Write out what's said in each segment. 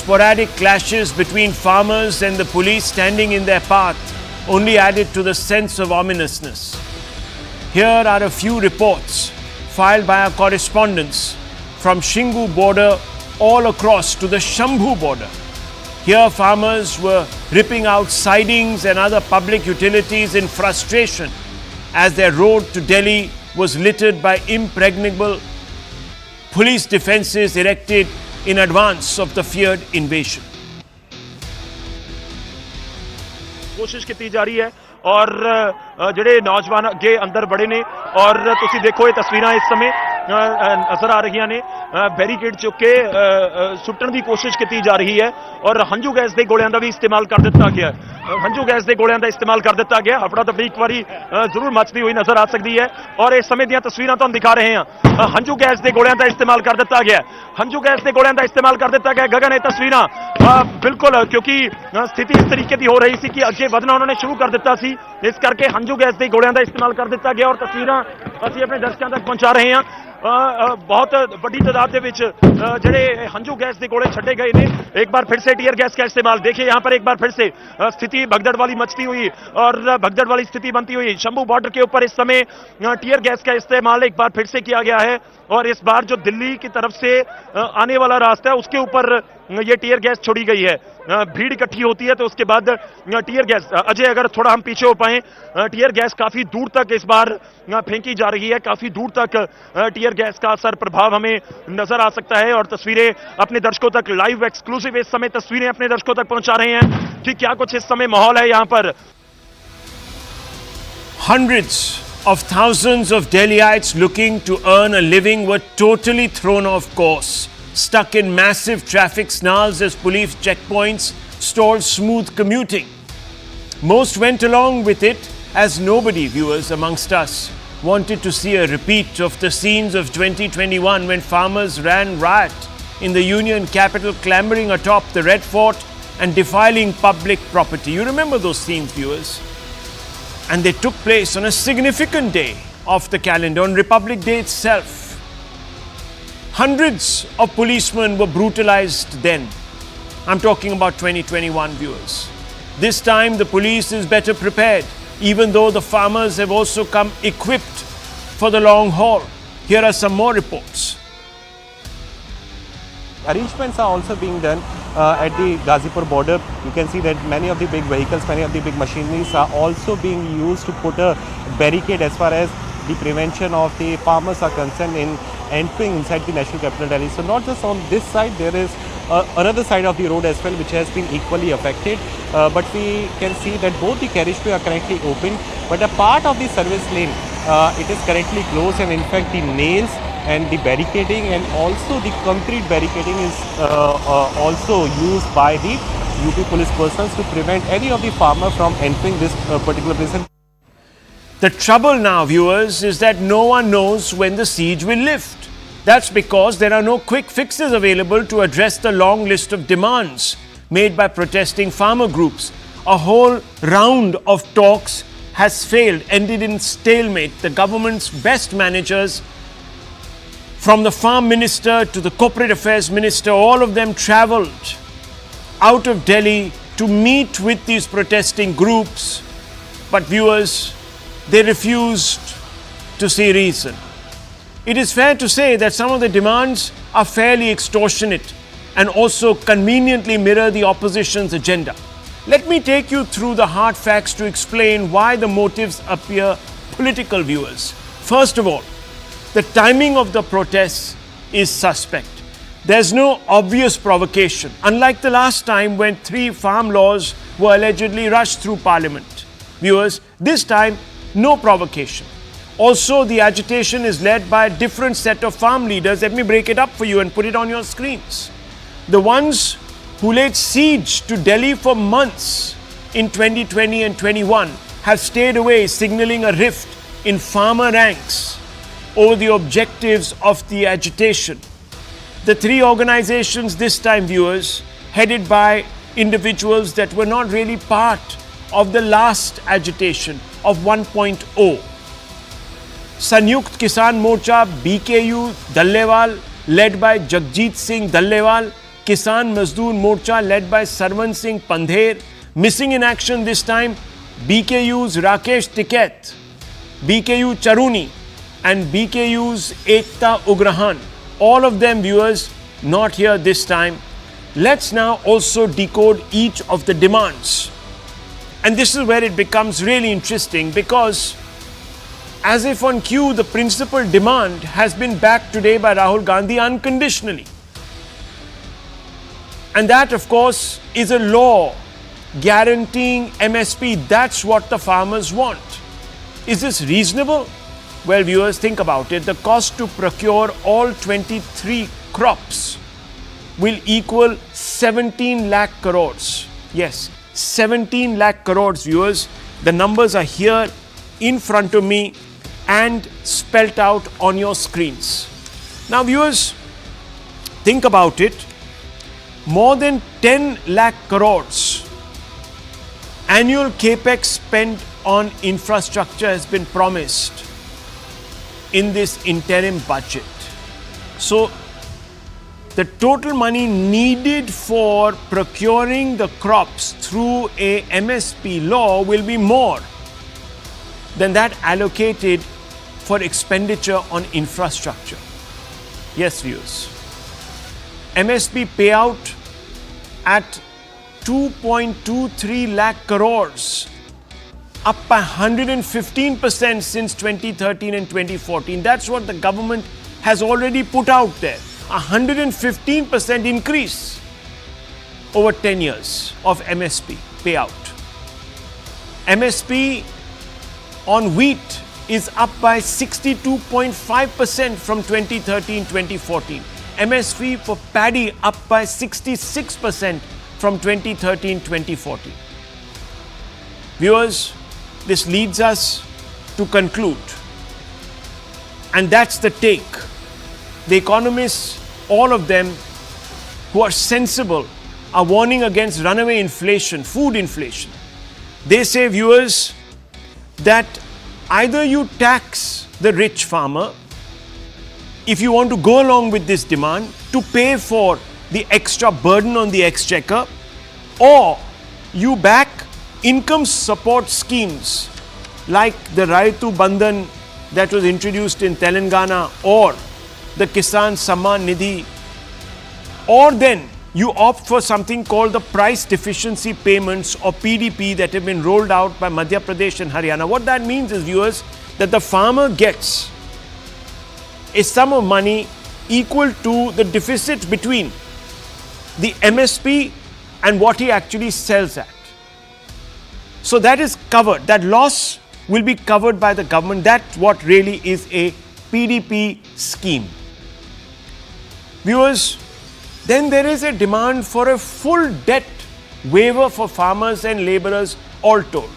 sporadic clashes between farmers and the police standing in their path only added to the sense of ominousness. Here are a few reports filed by our correspondents from Shambhu border all across to the Shambhu border. Here farmers were ripping out sidings and other public utilities in frustration as their road to Delhi was littered by impregnable police defences erected in advance of the feared invasion. कोशिश की जा रही है और ਜਿਹੜੇ ਨੌਜਵਾਨ ਅੱਗੇ ਅੰਦਰ ਬੜੇ ਨੇ ਔਰ ਤੁਸੀਂ ਦੇਖੋ ਇਹ ਤਸਵੀਰਾਂ ਇਸ ਸਮੇਂ ਨਜ਼ਰ ਆ ਰਹੀਆਂ ਨੇ ਬੈਰੀਕੇਡ ਚੁੱਕ ਕੇ ਸੁੱਟਣ ਦੀ ਕੋਸ਼ਿਸ਼ ਕੀਤੀ ਜਾ ਰਹੀ ਹੈ ਔਰ ਹੰਝੂ ਗੈਸ ਦੇ ਗੋਲਿਆਂ ਦਾ ਵੀ ਇਸਤੇਮਾਲ ਕਰ ਦਿੱਤਾ ਗਿਆ ਹੰਝੂ ਗੈਸ ਦੇ ਗੋਲਿਆਂ ਦਾ ਇਸਤੇਮਾਲ ਕਰ ਦਿੱਤਾ ਗਿਆ ਆਪਣਾ ਤਾਂ ਇੱਕ ਵਾਰੀ ਜ਼ਰੂਰ ਮੱਚਦੀ ਹੋਈ ਨਜ਼ਰ ਆ ਸਕਦੀ ਹੈ ਔਰ ਇਸ ਸਮੇਂ ਦੀਆਂ ਤਸਵੀਰਾਂ ਤੁਹਾਨੂੰ ਦਿਖਾ ਰਹੇ ਹਾਂ ਹੰਝੂ ਗੈਸ ਦੇ ਗੋਲਿਆਂ ਦਾ ਇਸਤੇਮਾਲ ਕਰ ਦਿੱਤਾ ਗਿਆ ਹੰਝੂ ਗੈਸ ਦੇ ਗੋਲਿਆਂ ਦਾ ਇਸਤੇਮਾਲ ਕਰ ਦਿੱਤਾ ਗਿਆ ਗਗਨ ਇਹ ਤਸਵੀਰਾਂ ਬਿਲਕੁਲ ਕਿਉਂਕਿ ਸਥਿਤੀ ਇਸ ਤਰੀਕੇ ਦੀ ਹੋ ਰਹੀ ਸੀ ਕਿ ਅੱਗੇ ਵਧਣਾ ਉਹਨਾਂ ਨੇ ਸ਼ੁਰੂ ਕਰ ਦਿੱਤਾ ਸੀ ਇਸ ਕਰਕੇ ਹੰਝੂ ਗੈਸ ਦੇ ਗੋਲਿਆਂ ਦਾ ਇਸਤੇਮਾਲ ਕਰ ਦਿੱਤਾ ਗਿਆ ਔਰ ਤਸਵੀਰਾਂ ਅਸੀਂ ਆਪਣੇ ਦਰਸ਼ਕਾਂ ਤੱਕ ਪਹੁੰਚਾ ਰਹੇ ਹਾਂ बहुत बड़ी तादाद जड़े हंजू गैस के गोले छड़े गए ने एक बार फिर से टीयर गैस का इस्तेमाल देखिए यहाँ पर एक बार फिर से स्थिति भगदड़ वाली मचती हुई और भगदड़ वाली स्थिति बनती हुई शंभू बॉर्डर के ऊपर इस समय टीयर गैस का इस्तेमाल एक बार फिर से किया गया है और इस बार जो दिल्ली की तरफ से आने वाला रास्ता है उसके ऊपर ये टीयर गैस छोड़ी गई है भीड़ इकट्ठी होती है तो उसके बाद टीयर गैस अजय अगर थोड़ा हम पीछे हो पाए टीयर गैस काफी दूर तक इस बार फेंकी जा रही है काफी दूर तक टीयर गैस का असर प्रभाव हमें नजर आ सकता है और तस्वीरें अपने दर्शकों तक लाइव एक्सक्लूसिव इस समय तस्वीरें अपने दर्शकों तक पहुंचा रहे हैं कि क्या कुछ इस समय माहौल है यहाँ पर Hundreds of thousands of Delhiites looking to earn a living were totally thrown off course, stuck in massive traffic snarls as police checkpoints stalled smooth commuting. Most went along with it as nobody, viewers amongst us, wanted to see a repeat of the scenes of 2021 when farmers ran riot in the Union capital, clambering atop the Red Fort and defiling public property. You remember those scenes, viewers? And they took place on a significant day of the calendar, on Republic Day itself. Hundreds of policemen were brutalized then. I'm talking about 2021, viewers. This time the police is better prepared, even though the farmers have also come equipped for the long haul. Here are some more reports. Arrangements are also being done at the Ghazipur border. You can see that many of the big vehicles, many of the big machineries are also being used to put a barricade as far as the prevention of the farmers are concerned in entering inside the national capital Delhi. So not just on this side, there is another side of the road as well which has been equally affected. But we can see that both the carriageway are currently open, but a part of the service lane it is currently closed, and in fact the nails and the barricading and also the concrete barricading is also used by the UP police personnel to prevent any of the farmer from entering this particular place. The trouble now, viewers, is that no one knows when the siege will lift. That's because there are no quick fixes available to address the long list of demands made by protesting farmer groups. A whole round of talks has failed, ended in stalemate. The government's best managers, from the farm minister to the corporate affairs minister, all of them travelled out of Delhi to meet with these protesting groups. But viewers, they refused to see reason. It is fair to say that some of the demands are fairly extortionate and also conveniently mirror the opposition's agenda. Let me take you through the hard facts to explain why the motives appear political, viewers. First of all, the timing of the protests is suspect. There's no obvious provocation, unlike the last time when 3 farm laws were allegedly rushed through Parliament. Viewers, this time, no provocation. Also, the agitation is led by a different set of farm leaders. Let me break it up for you and put it on your screens. The ones who laid siege to Delhi for months in 2020 and 21 have stayed away, signaling a rift in farmer ranks over the objectives of the agitation. The 3 organizations this time, viewers, headed by individuals that were not really part of the last agitation of 1.0. Sanyukt Kisan Morcha BKU Dallewal, led by Jagjit Singh Dallewal, Kisan Mazdoor Morcha led by Sarwan Singh Pandher. Missing in action this time, BKU's Rakesh Tiket, BKU Charuni and BKU's Ekta Ugrahan. All of them, viewers, not here this time. Let's now also decode each of the demands. And this is where it becomes really interesting, because as if on cue, the principal demand has been backed today by Rahul Gandhi unconditionally. And that, of course, is a law guaranteeing MSP. That's what the farmers want. Is this reasonable? Well, viewers, think about it. The cost to procure all 23 crops will equal 17 lakh crores. Yes, 17 lakh crores, viewers. The numbers are here in front of me and spelt out on your screens. Now, viewers, think about it. More than 10 lakh crores annual capex spent on infrastructure has been promised in this interim budget. So, the total money needed for procuring the crops through a MSP law will be more than that allocated for expenditure on infrastructure. Yes, viewers. MSP payout at 2.23 lakh crores, up by 115% since 2013 and 2014. That's what the government has already put out there. 115% increase over 10 years of MSP payout. MSP on wheat is up by 62.5% from 2013-2014. MSP for paddy up by 66% from 2013-2014. Viewers, this leads us to conclude, and that's the take. The economists, all of them who are sensible, are warning against runaway inflation, food inflation. They say, viewers, that either you tax the rich farmer if you want to go along with this demand to pay for the extra burden on the exchequer, or you back income support schemes like the Raitu Bandhan that was introduced in Telangana, or the Kisan Samman Nidhi, or then you opt for something called the price deficiency payments, or PDP, that have been rolled out by Madhya Pradesh and Haryana. What that means is, viewers, that the farmer gets a sum of money equal to the deficit between the MSP and what he actually sells at. So that is covered. That loss will be covered by the government. That's what really is a PDP scheme. Viewers, then there is a demand for a full debt waiver for farmers and laborers, all told.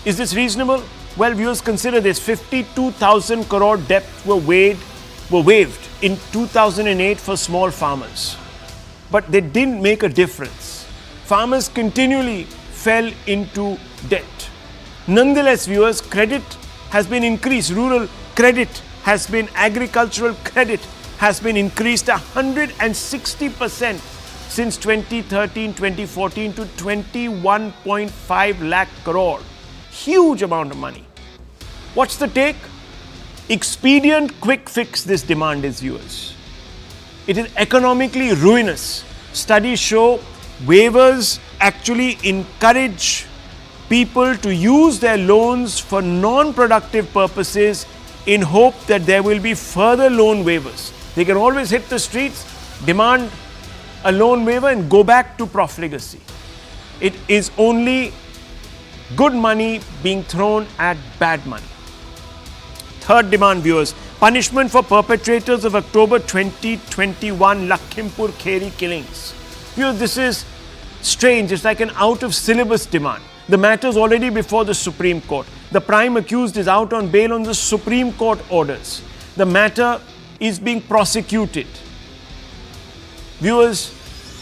Is this reasonable? Well, viewers, consider this. 52,000 crore debts were waived in 2008 for small farmers. But they didn't make a difference. Farmers continually fell into debt. Nonetheless, viewers, credit has been increased. Rural credit has been, agricultural credit has been increased 160% since 2013-2014 to 21.5 lakh crore. Huge amount of money. What's the take? Expedient quick fix this demand is, viewers. It is economically ruinous. Studies show waivers actually encourage people to use their loans for non-productive purposes in hope that there will be further loan waivers. They can always hit the streets, demand a loan waiver and go back to profligacy. It is only good money being thrown at bad money. Third demand, viewers, punishment for perpetrators of October 2021 Lakhimpur Kheri killings. Viewers, this is strange. It's like an out-of-syllabus demand. The matter is already before the Supreme Court. The prime accused is out on bail on the Supreme Court orders. The matter is being prosecuted. Viewers,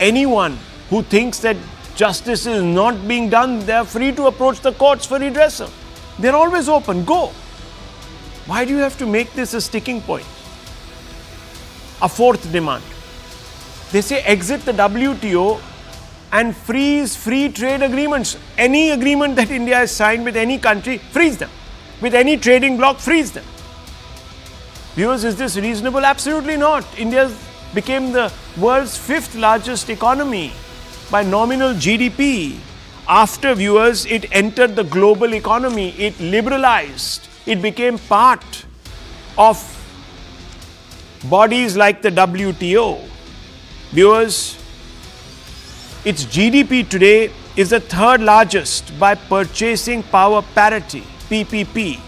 anyone who thinks that justice is not being done, they are free to approach the courts for redressal. They're always open. Go. Why do you have to make this a sticking point? A fourth demand. They say exit the WTO and freeze free trade agreements. Any agreement that India has signed with any country, freeze them. With any trading bloc, freeze them. Viewers, is this reasonable? Absolutely not. India became the world's 5th largest economy by nominal GDP. After, viewers, it entered the global economy. It liberalized. It became part of bodies like the WTO. Viewers, its GDP today is the 3rd largest by purchasing power parity, PPP.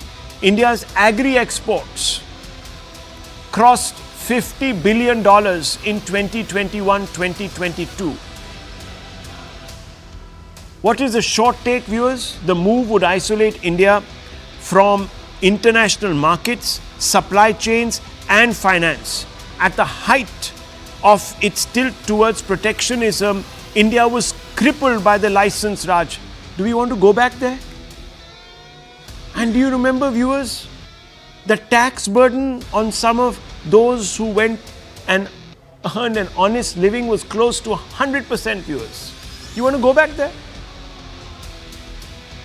India's agri-exports crossed $50 billion in 2021-2022. What is the short take, viewers? The move would isolate India from international markets, supply chains and finance. At the height of its tilt towards protectionism, India was crippled by the license Raj. Do we want to go back there? And do you remember, viewers, the tax burden on some of those who went and earned an honest living was close to 100%, viewers. You want to go back there?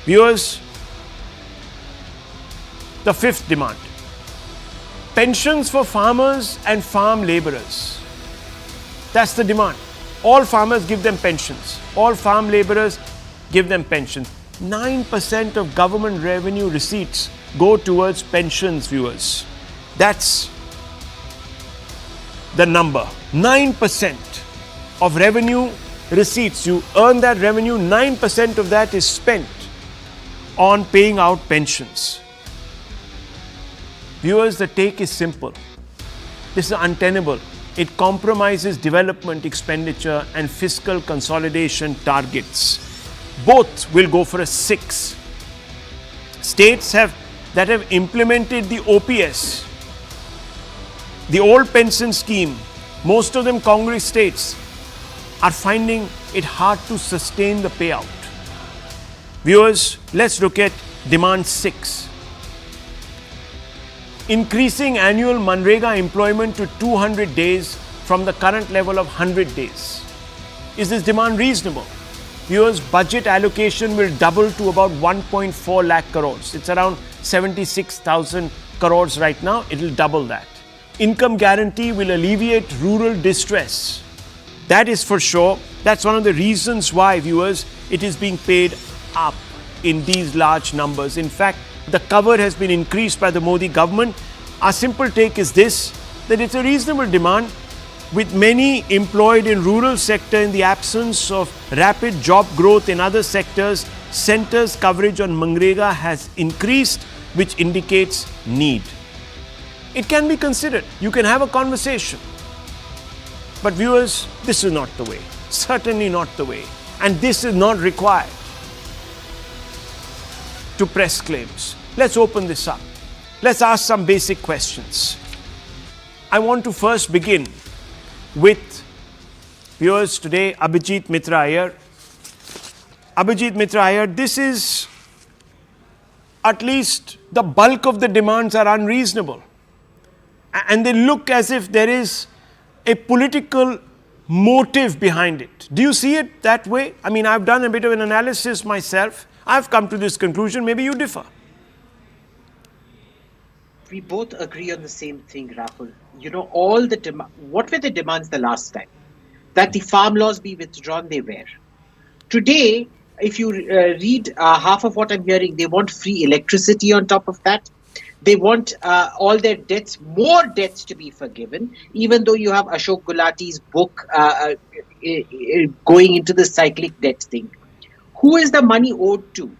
Viewers, the 5th demand. Pensions for farmers and farm laborers. That's the demand. All farmers give them pensions. All farm laborers give them pensions. 9% of government revenue receipts go towards pensions, viewers. That's the number. 9% of revenue receipts. You earn that revenue, 9% of that is spent on paying out pensions. Viewers, the take is simple. This is untenable. It compromises development expenditure and fiscal consolidation targets. Both will go for a 6. States that have implemented the OPS, the old pension scheme, most of them Congress states, are finding it hard to sustain the payout. Viewers, let's look at demand 6. Increasing annual Manrega employment to 200 days from the current level of 100 days. Is this demand reasonable? Viewers, budget allocation will double to about 1.4 lakh crores. It's around 76,000 crores right now. It will double that. Income guarantee will alleviate rural distress. That is for sure. That's one of the reasons why, viewers, it is being paid up in these large numbers. In fact, the cover has been increased by the Modi government. Our simple take is this, that it's a reasonable demand with many employed in rural sector in the absence of rapid job growth in other sectors. Centre's coverage on Manrega has increased, which indicates need. It can be considered. You can have a conversation. But viewers, this is not the way. Certainly not the way. And this is not required to press claims. Let's open this up. Let's ask some basic questions. I want to first begin with viewers today, Abhijit Mitra Iyer. Abhijit Mitra Iyer, this is at least the bulk of the demands are unreasonable. And they look as if there is a political motive behind it. Do you see it that way? I mean, I've done a bit of an analysis myself. I've come to this conclusion. Maybe you differ. We both agree on the same thing, Rahul. You know, all the what were the demands the last time? That the farm laws be withdrawn, they were. Today, if you read half of what I'm hearing, they want free electricity on top of that. They want all their debts, more debts to be forgiven, even though you have Ashok Gulati's book going into the cyclic debt thing. Who is the money owed to?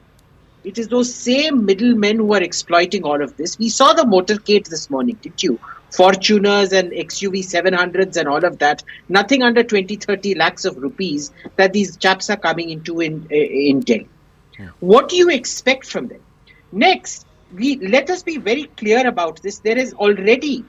It is those same middlemen who are exploiting all of this. We saw the motorcade this morning, didn't you? Fortuners and XUV 700s and all of that. Nothing under 20-30 lakhs of rupees that these chaps are coming into in Delhi. Yeah. What do you expect from them? Next, let us be very clear about this. There has already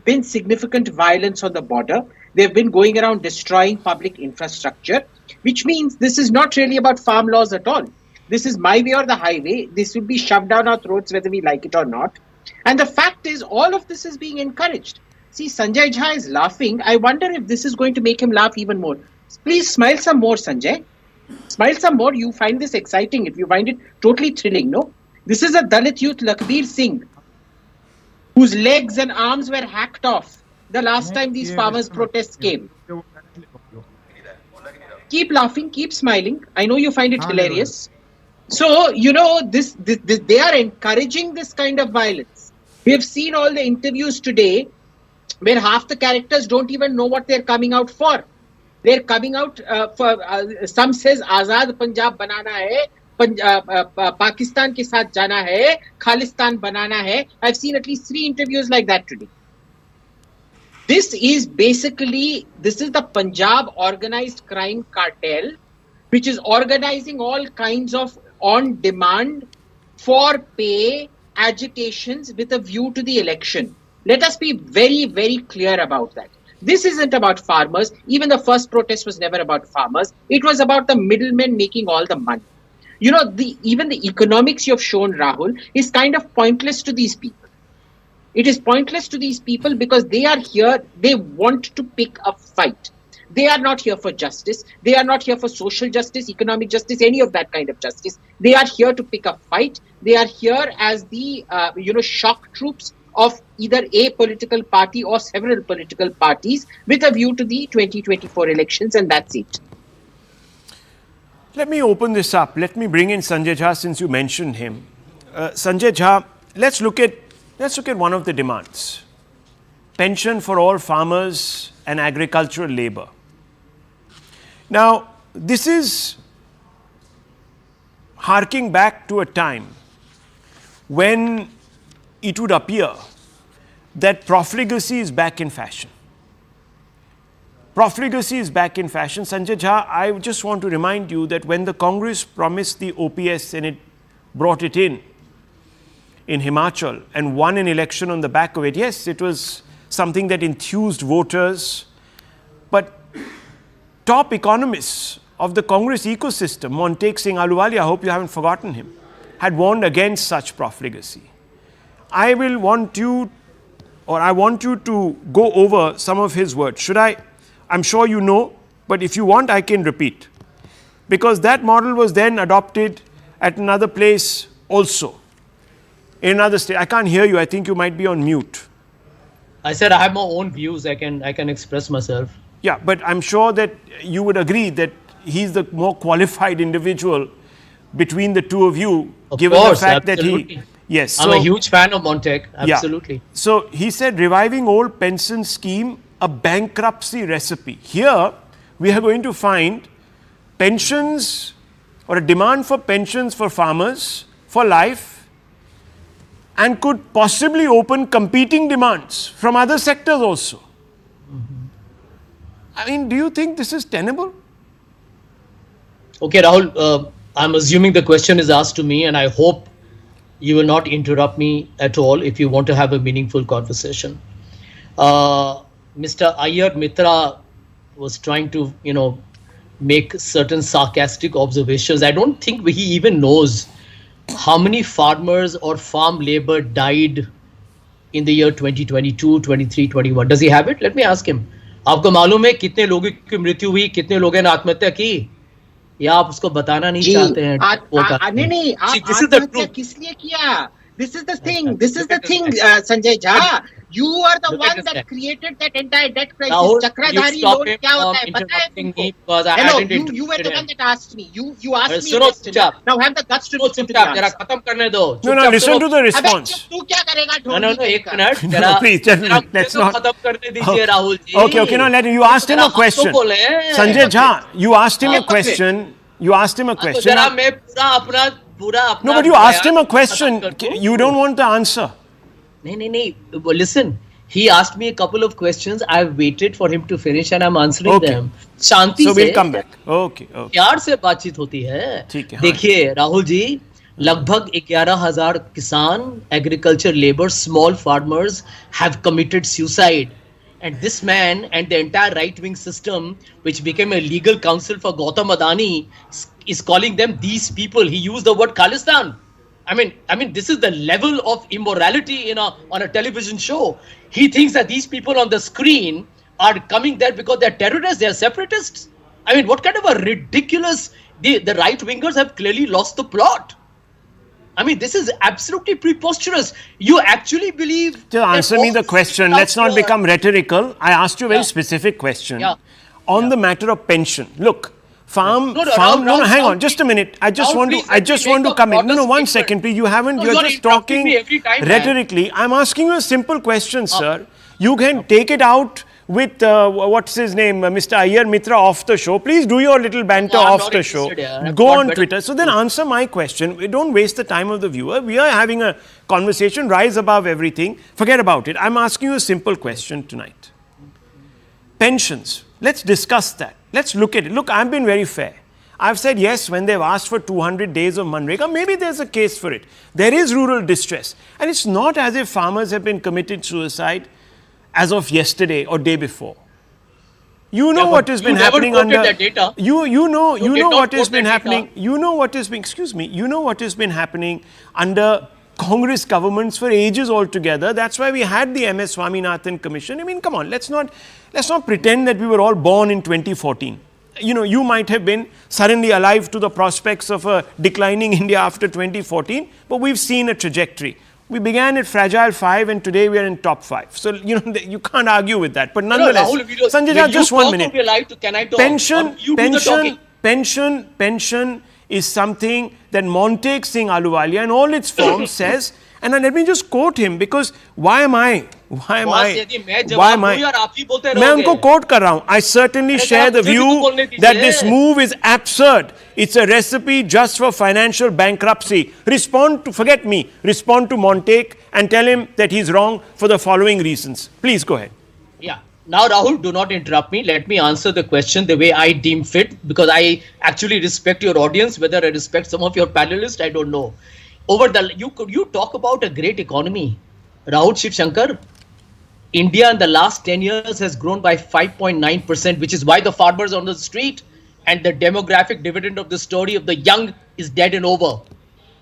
been significant violence on the border. They've been going around destroying public infrastructure, which means this is not really about farm laws at all. This is my way or the highway. This will be shoved down our throats whether we like it or not. And the fact is, all of this is being encouraged. See, Sanjay Jha is laughing. I wonder if this is going to make him laugh even more. Please smile some more, Sanjay. Smile some more. You find this exciting. If you find it totally thrilling, no? This is a Dalit youth, Lakbir Singh, whose legs and arms were hacked off the last time these farmers' protests came. Keep laughing, keep smiling. I know you find it hilarious. So, they are encouraging this kind of violence. We have seen all the interviews today where half the characters don't even know what they're coming out for. They're coming out for, some says, Azad Punjab banana hai, Pakistan ke saath jana hai, Khalistan banana hai. I've seen at least 3 interviews like that today. This is the Punjab organized crime cartel, which is organizing all kinds of on-demand, for-pay agitations with a view to the election. Let us be very, very clear about that. This isn't about farmers. Even the first protest was never about farmers. It was about the middlemen making all the money. Even the economics you have shown, Rahul, is kind of pointless to these people. It is pointless to these people because they are here, they want to pick a fight. They are not here for justice. They are not here for social justice, economic justice, any of that kind of justice. They are here to pick a fight. They are here as the, shock troops of either a political party or several political parties with a view to the 2024 elections, and that's it. Let me open this up. Let me bring in Sanjay Jha since you mentioned him. Sanjay Jha, let's look at one of the demands. Pension for all farmers and agricultural labor. Now, this is harking back to a time when it would appear that profligacy is back in fashion. Profligacy is back in fashion. Sanjay Jha, I just want to remind you that when the Congress promised the OPS and it brought it in Himachal and won an election on the back of it, yes, it was something that enthused voters. But top economists of the Congress ecosystem, Montek Singh Ahluwalia, I hope you haven't forgotten him, had warned against such profligacy. I want you to go over some of his words. Should I? I'm sure you know, but if you want, I can repeat. Because that model was then adopted at another place also, in another state. I can't hear you. I think you might be on mute. I said I have my own views. I can express myself. Yeah, but I'm sure that you would agree that he's the more qualified individual between the two of you, given the fact absolutely. that he... Yes. I'm a huge fan of Montek. Absolutely. Yeah. So he said, reviving old pension scheme, a bankruptcy recipe. Here, we are going to find pensions or a demand for pensions for farmers for life, and could possibly open competing demands from other sectors also. Mm-hmm. I mean, do you think this is tenable? Okay, Rahul, I'm assuming the question is asked to me, and I hope you will not interrupt me at all if you want to have a meaningful conversation. Mr. Iyer Mitra was trying to, make certain sarcastic observations. I don't think he even knows how many farmers or farm labor died in the year 2022, 23, 21. Does he have it? Let me ask him. आपको मालूम है कितने लोगों की मृत्यु हुई, कितने लोगों ने आत्महत्या की? या आप उसको बताना नहीं चाहते हैं? नहीं, आत्महत्या किस लिए किया? This is the thing, Sanjay Jha. You are the one that created that entire debt crisis. Chakradhari loan क्या होता है? पता है तुमको? Hello, you were the one that asked me. You asked me this. Now have the guts to listen to the answer. जरा खत्म करने दो. No, listen to the response. तू क्या करेगा? No, एक minute. No, please, let's not. खत्म करने दीजिए Rahul ji. Okay, now let you asked him a question. Sanjay Jha, you asked him a question. जरा मैं पूरा No, but you asked him a question. You don't want the answer. नहीं. Listen, he asked me a couple of questions. I've waited for him to finish and I'm answering them. Shanti So से. we'll come back. Okay. प्यार से बातचीत होती है. ठीक है. देखिए राहुल जी, लगभग 11,000 किसान, agriculture labor, small farmers have committed suicide. And this man and the entire right-wing system, which became a legal counsel for Gautam Adani, is calling them these people. He used the word Khalistan. this is the level of immorality on a television show. He thinks that these people on the screen are coming there because they're terrorists, they're separatists. I mean, what kind of a ridiculous... The right-wingers have clearly lost the plot. I mean, this is absolutely preposterous. You actually believe... Just answer me the question. Let's not become rhetorical. I asked you a very specific question. On the matter of pension. Look, hang on, just a minute. I just want to come in. No, 1 second, please. You're just talking rhetorically. I'm asking you a simple question, sir. You can take it out with, what's his name, Mr. Iyer Mitra off the show. Please do your little banter off the show. Go on Twitter. So then answer my question. Don't waste the time of the viewer. We are having a conversation, rise above everything. Forget about it. I'm asking you a simple question tonight. Pensions. Let's discuss that. Let's look at it. Look, I've been very fair. I've said yes, when they've asked for 200 days of Manrega, maybe there's a case for it. There is rural distress. And it's not as if farmers have been committed suicide as of yesterday or day before. You know what has been happening under... You know what has been happening. You know what has been... Excuse me. You know what has been happening under Congress governments for ages altogether. That's why we had the MS Swaminathan Commission. I mean, come on. Let's not pretend that we were all born in 2014. You know, you might have been suddenly alive to the prospects of a declining India after 2014, but we've seen a trajectory. We began at fragile 5 and today we are in top 5. So, you know, you can't argue with that. But nonetheless, Sanjay, just 1 minute. Pension is something that Montague Singh Ahluwalia in all its forms says, and let me just quote him, because why am I? मैं उनको quote कर रहा हूँ. I certainly share the view that this move is absurd. It's a recipe just for financial bankruptcy. Respond to Montague and tell him that he's wrong for the following reasons. Please go ahead. Yeah. Now, Rahul, do not interrupt me. Let me answer the question the way I deem fit, because I actually respect your audience. Whether I respect some of your panelists, I don't know. You talk about a great economy. Rahul Shiv Shankar, India in the last 10 years has grown by 5.9%, which is why the farmers are on the street, and the demographic dividend of the story of the young is dead and over.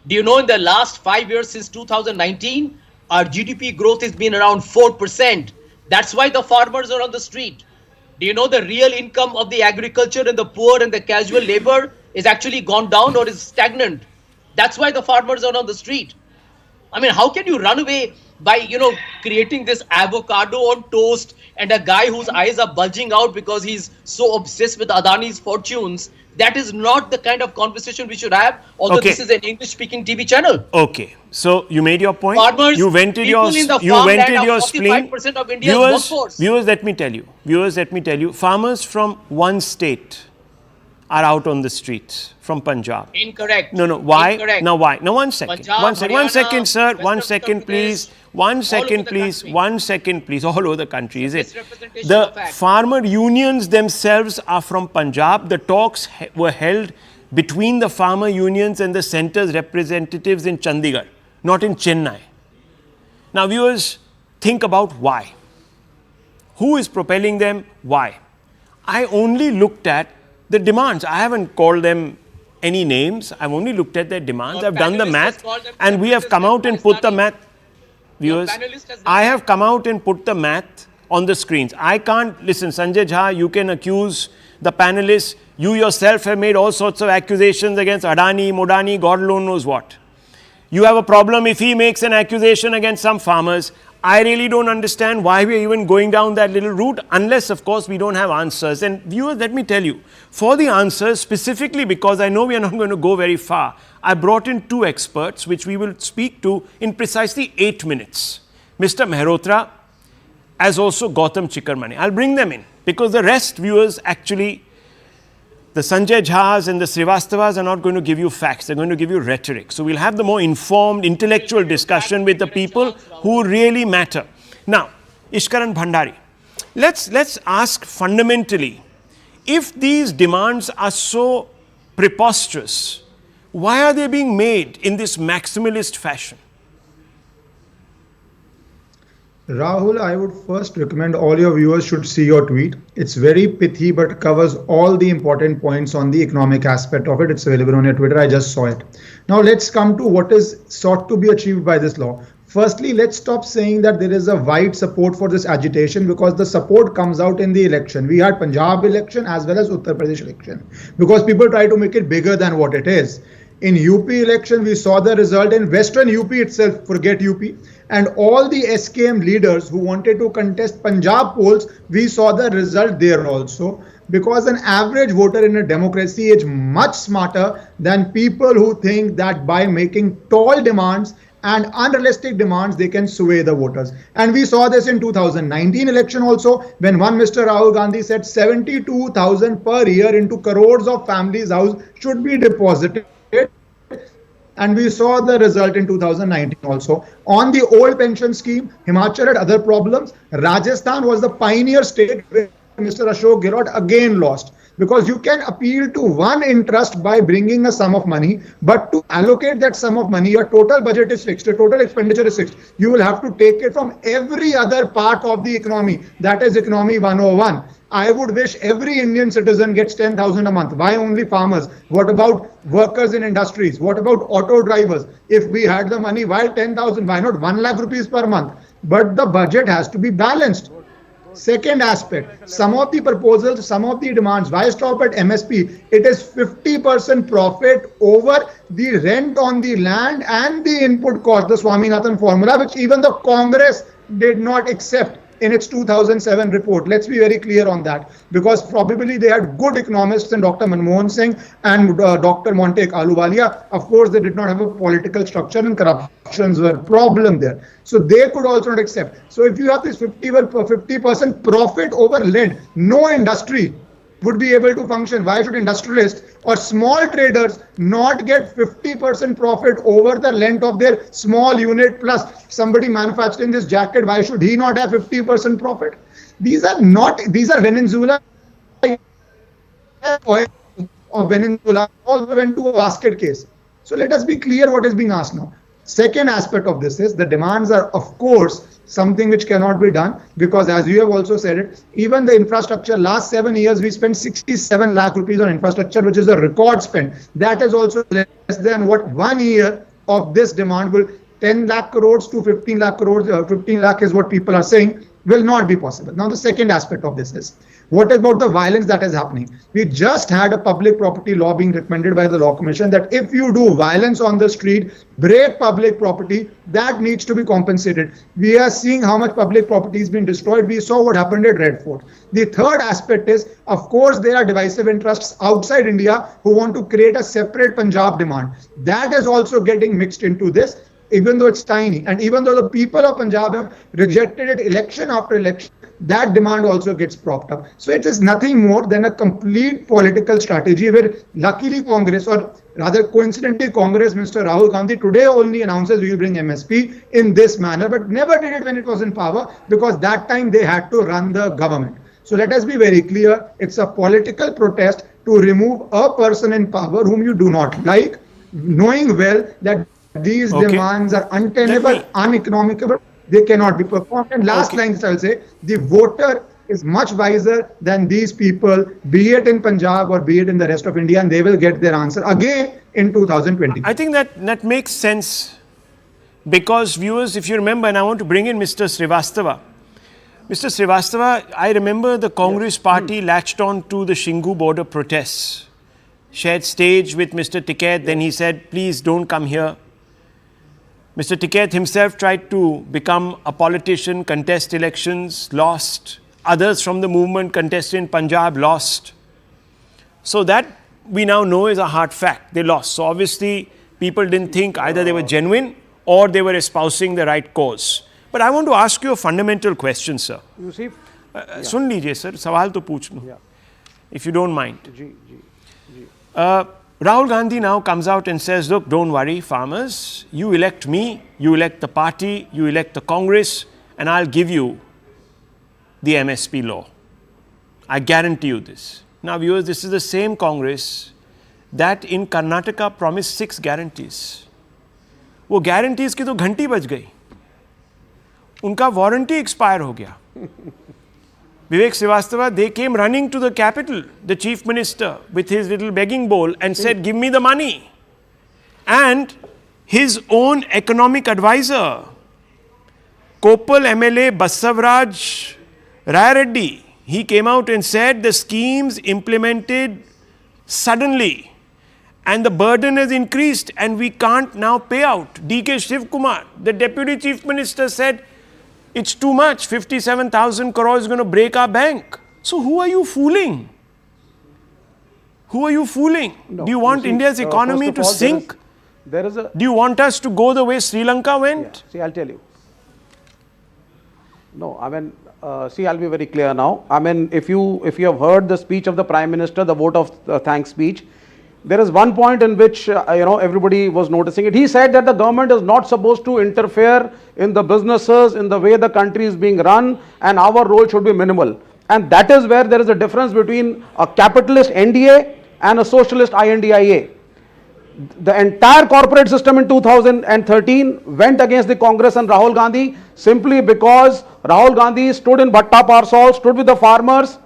Do you know in the last 5 years since 2019, our GDP growth has been around 4%. That's why the farmers are on the street. Do you know the real income of the agriculture and the poor and the casual labor is actually gone down or is stagnant? That's why the farmers are on the street. I mean, how can you run away by, creating this avocado on toast and a guy whose eyes are bulging out because he's so obsessed with Adani's fortunes? That is not the kind of conversation we should have, although this is an English-speaking TV channel. Okay, so you made your point. Farmers, you vented your spleen. Of India's viewers, let me tell you. Farmers from one state are out on the streets from Punjab. Incorrect. No. Why? Incorrect. Now why? No, 1 second. Punjab, 1 second. Haryana, 1 second, sir. 1 second, please. 1 second, please. 1 second, please. All over the country, is it? The farmer unions themselves are from Punjab. The talks were held between the farmer unions and the centre's representatives in Chandigarh, not in Chennai. Now, viewers, think about why. Who is propelling them? Why? I only looked at the demands. I haven't called them any names. I've only looked at their demands. I've done the math, and we have come out and put the math. Viewers, I have come out and put the math on the screens. I can't, listen, Sanjay Jha, you can accuse the panelists. You yourself have made all sorts of accusations against Adani, Modani, God alone knows what. You have a problem if he makes an accusation against some farmers. I really don't understand why we are even going down that little route, unless, of course, we don't have answers. And viewers, let me tell you, for the answers, specifically because I know we are not going to go very far, I brought in 2 experts, which we will speak to in precisely 8 minutes. Mr. Mehrotra, as also Gautam Chikarmani. I'll bring them in, because the rest, viewers, actually, the Sanjay Jhas and the Srivastavas are not going to give you facts. They're going to give you rhetoric. So we'll have the more informed, intellectual discussion with the people who really matter. Now, Ishkaran Bhandari, let's ask fundamentally, if these demands are so preposterous, why are they being made in this maximalist fashion? Rahul, I would first recommend all your viewers should see your tweet. It's very pithy but covers all the important points on the economic aspect of it. It's available on your Twitter. I just saw it. Now let's come to what is sought to be achieved by this law. Firstly, let's stop saying that there is a wide support for this agitation, because the support comes out in the election. We had Punjab election as well as Uttar Pradesh election, because people try to make it bigger than what it is. In UP election, we saw the result. In Western UP itself, forget UP, and all the SKM leaders who wanted to contest Punjab polls, we saw the result there also. Because an average voter in a democracy is much smarter than people who think that by making tall demands and unrealistic demands they can sway the voters. And we saw this in 2019 election also, when one Mr. Rahul Gandhi said 72,000 per year into crores of families' house should be deposited. And we saw the result in 2019 also. On the old pension scheme, Himachal had other problems. Rajasthan was the pioneer state where Mr. Ashok Gehlot again lost. Because you can appeal to one interest by bringing a sum of money, but to allocate that sum of money, your total budget is fixed, your total expenditure is fixed. You will have to take it from every other part of the economy. That is economy 101. I would wish every Indian citizen gets 10,000 a month. Why only farmers? What about workers in industries? What about auto drivers? If we had the money, why 10,000? Why not 1 lakh rupees per month? But the budget has to be balanced. Second aspect, some of the proposals, some of the demands, why stop at MSP? It is 50% profit over the rent on the land and the input cost, the Swaminathan formula, which even the Congress did not accept in its 2007 report. Let's be very clear on that, because probably they had good economists in Dr. Manmohan Singh and Dr. Montek Ahluwalia. Of course, they did not have a political structure and corruptions were a problem there. So they could also not accept. So if you have this 50% profit over land, no industry would be able to function. Why should industrialists or small traders not get 50% profit over the length of their small unit? Plus somebody manufacturing this jacket, why should he not have 50% profit? These are Venezuela or Venezuela all went to a basket case. So let us be clear what is being asked now. Second aspect of this is the demands are, of course, something which cannot be done, because as you have also said it, even the infrastructure, last 7 years we spent 67 lakh rupees on infrastructure, which is a record spend. That is also less than what 1 year of this demand will, 10 lakh crores to 15 lakh crores, 15 lakh is what people are saying, will not be possible. Now the second aspect of this is, what about the violence that is happening? We just had a public property law being recommended by the Law Commission that if you do violence on the street, break public property, that needs to be compensated. We are seeing how much public property is being destroyed. We saw what happened at Red Fort. The third aspect is, of course, there are divisive interests outside India who want to create a separate Punjab demand. That is also getting mixed into this, even though it's tiny. And even though the people of Punjab have rejected it election after election, that demand also gets propped up. So it is nothing more than a complete political strategy where luckily Congress, or rather coincidentally Congress, Mr. Rahul Gandhi today only announces we will bring MSP in this manner, but never did it when it was in power, because that time they had to run the government. So let us be very clear, it's a political protest to remove a person in power whom you do not like, knowing well that these demands are untenable, uneconomical, they cannot be performed. And last lines I'll say, the voter is much wiser than these people, be it in Punjab or be it in the rest of India, and they will get their answer again in 2020. I think that makes sense, because viewers, if you remember, and I want to bring in Mr. Srivastava. Mr. Srivastava, I remember the Congress party latched on to the Shambhu border protests, shared stage with Mr. Tikait, then he said, please don't come here. Mr. Tikait himself tried to become a politician, contest elections, lost. Others from the movement contested in Punjab, lost. So that we now know is a hard fact. They lost. So obviously people didn't think either they were genuine or they were espousing the right cause. But I want to ask you a fundamental question, sir. You see, सुन लीजिए sir, सवाल तो पूछ लूं, if you don't mind. Rahul Gandhi now comes out and says, look, don't worry, farmers, you elect me, you elect the party, you elect the Congress, and I'll give you the MSP law. I guarantee you this. Now, viewers, this is the same Congress that in Karnataka promised 6 guarantees. वो guarantees की तो घंटी बज गई. उनका warranty expire हो गया. Vivek Srivastava, they came running to the capital, the chief minister, with his little begging bowl and said, give me the money. And his own economic advisor, Koppal MLA Basavaraj Rayareddy, he came out and said the schemes implemented suddenly and the burden has increased and we can't now pay out. DK Shivkumar, the deputy chief minister, said it's too much, 57,000 crores is going to break our bank. So who are you fooling? Who are you fooling? No, do you want see, India's economy to sink? There is a. Do you want us to go the way Sri Lanka went? Yeah, see, I'll tell you. No, I mean, see, I'll be very clear now. I mean, if you have heard the speech of the Prime Minister, the vote of thanks speech, there is one point in which everybody was noticing it. He said that the government is not supposed to interfere in the businesses, in the way the country is being run, and our role should be minimal. And that is where there is a difference between a capitalist NDA and a socialist INDIA. The entire corporate system in 2013 went against the Congress and Rahul Gandhi simply because Rahul Gandhi stood in Bhatta Parsal, stood with the farmers.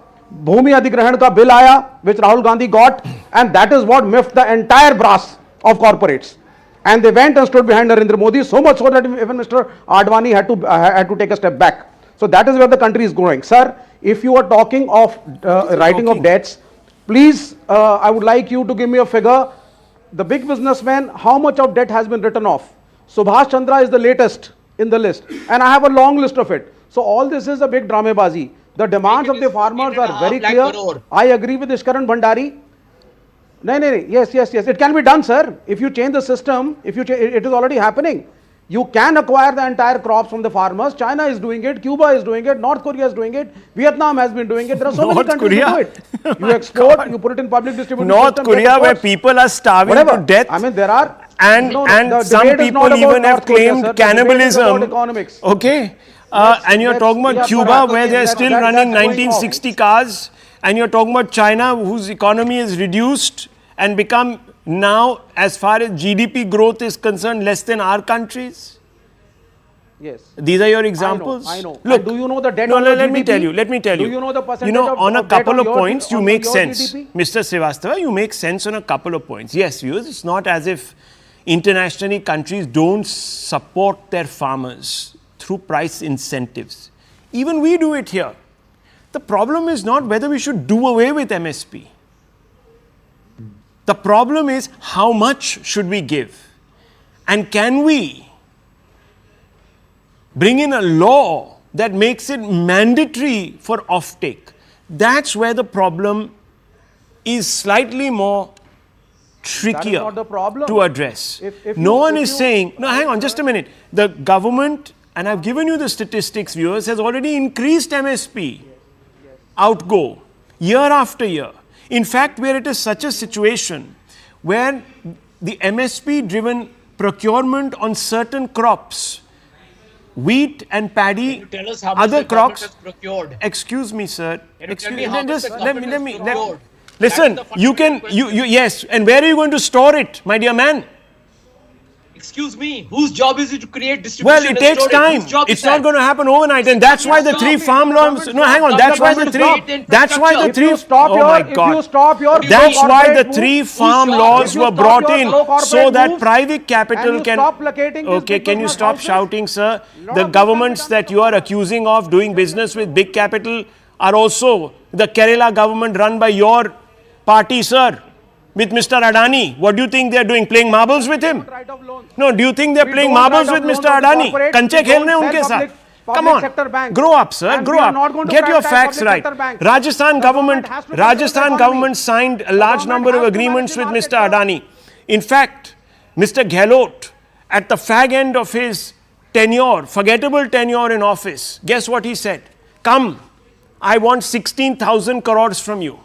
Bhumi Adhigrahan ka bill aaya, which Rahul Gandhi got, and that is what miffed the entire brass of corporates. And they went and stood behind Narendra Modi, so much so that even Mr. Advani had to take a step back. So that is where the country is going. Sir, if you are talking of writing of debts, please, I would like you to give me a figure. The big businessman, how much of debt has been written off? Subhash Chandra is the latest in the list, and I have a long list of it. So all this is a big dramabazi. The demands of the farmers are very clear. I agree with Ishkaran Bhandari. No, yes, it can be done, sir. If you change the system, it is already happening. You can acquire the entire crops from the farmers. China is doing it, Cuba is doing it, North Korea is doing it, Vietnam has been doing it. There are so many countries who do it. You export, you put it in public distribution. North Korea, where people are starving to death. I mean, there are. And some people even have claimed cannibalism. Okay. And you're talking about Cuba, where they're still running 1960 cars. And you're talking about China, whose economy is reduced and become now, as far as GDP growth is concerned, less than our countries. Yes. These are your examples. I know. Look, and do you know the debt no, on your let GDP? me tell you. Do you know the percentage on a couple of points, you make sense. GDP? Mr. Srivastava, you make sense on a couple of points. Yes, viewers, it's not as if internationally countries don't support their farmers through price incentives. Even we do it here. The problem is not whether we should do away with MSP. The problem is how much should we give? And can we bring in a law that makes it mandatory for offtake? That's where the problem is slightly more trickier not the problem. to address. If No you- one if is you- saying, no, hang on, just a minute. The government, and I've given you the statistics, viewers, has already increased MSP outgo year after year. In fact, we're at such a situation where the MSP driven procurement on certain crops, wheat and paddy, Tell us how much other the government crops. has procured. Excuse me, sir. Can you tell Excuse me how much just the let me government has procured? Listen, That is the you can fundamental yes, and where are you going to store it, my dear man? Excuse me, whose job is it to create distribution? Well, it and takes storage? time. Whose job is It's not that? going to happen overnight, and that's why the three farm laws. No, hang on. That's why the three. That's why the If three. you stop Oh your, my if you God. stop your, That's why the pro-corporate three move, farm job? laws if you were stop brought your in pro-corporate so that moves, private capital and you can. stop placating these Okay, big can you business stop houses? shouting, sir? Lot The of governments business that you are accusing of doing business with big capital are also the Kerala government run by your party, sir, with Mr. Adani. What do you think they are doing? Playing marbles with him? Write off loans. No, do you think they're We playing don't marbles write with off Mr. loans to Adani? corporates. Kanche We khelne don't unke sell saath. public Come on, sector banks. grow up, sir, And grow we are up. not going to Get your privatize facts public right. sector banks. Rajasthan The government, government has to control the economy. government signed a large government number of has to agreements with manage the Mr. market, sir. Adani. In fact, Mr. Gehlot, at the fag end of his tenure, forgettable tenure in office, guess what he said? Come, I want 16,000 crores from you.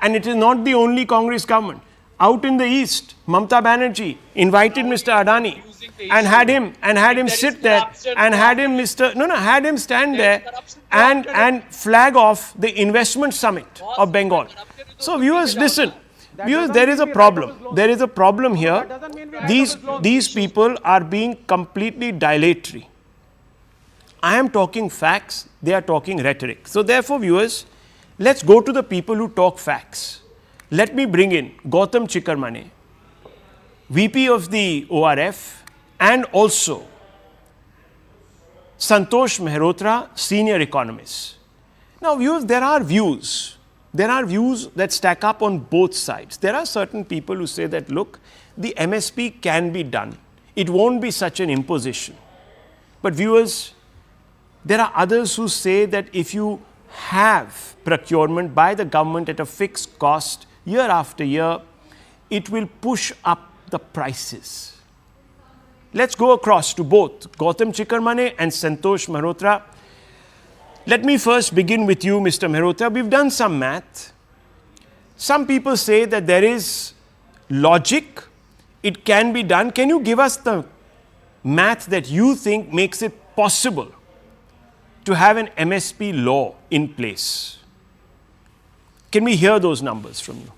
And it is not the only Congress government. Out in the east, Mamata Banerjee invited Mr. Adani and had him sit there and had him stand there and flag off the investment summit of Bengal. So viewers, listen. Viewers, there is a problem. There is a problem here. These people are being completely dilatory. I am talking facts, they are talking rhetoric. So therefore, viewers, let's go to the people who talk facts. Let me bring in Gautam Chikarmane, VP of the ORF, and also Santosh Mehrotra, senior economist. Now, viewers, there are views that stack up on both sides. There are certain people who say that, look, the MSP can be done. It won't be such an imposition. But viewers, there are others who say that if you have procurement by the government at a fixed cost year after year, it will push up the prices. Let's go across to both Gautam Chikarmane and Santosh Mehrotra. Let me first begin with you, Mr. Mehrotra. We've done some math. Some people say that there is logic, it can be done. Can you give us the math that you think makes it possible to have an MSP law in place? Can we hear those numbers from you?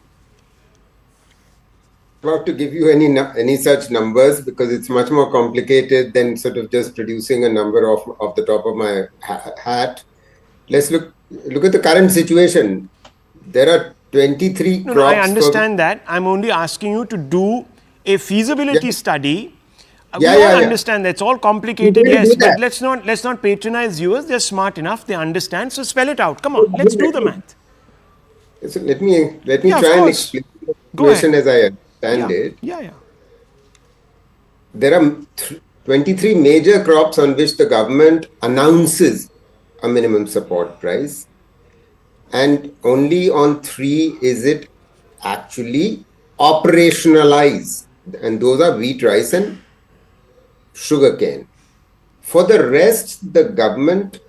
About to give you any such numbers because it's much more complicated than sort of just producing a number off the top of my hat. Let's look at the current situation. There are 23 crops. No, I understand that. I'm only asking you to do a feasibility study. We all understand that's all complicated, yes, but let's not patronize viewers. They're smart enough, they understand. So spell it out. Come on, let's do the math. So let me try and explain the situation as I understand it. There are 23 major crops on which the government announces a minimum support price, and only on 3 is it actually operationalized, and those are wheat, rice and sugarcane. For the rest, the government,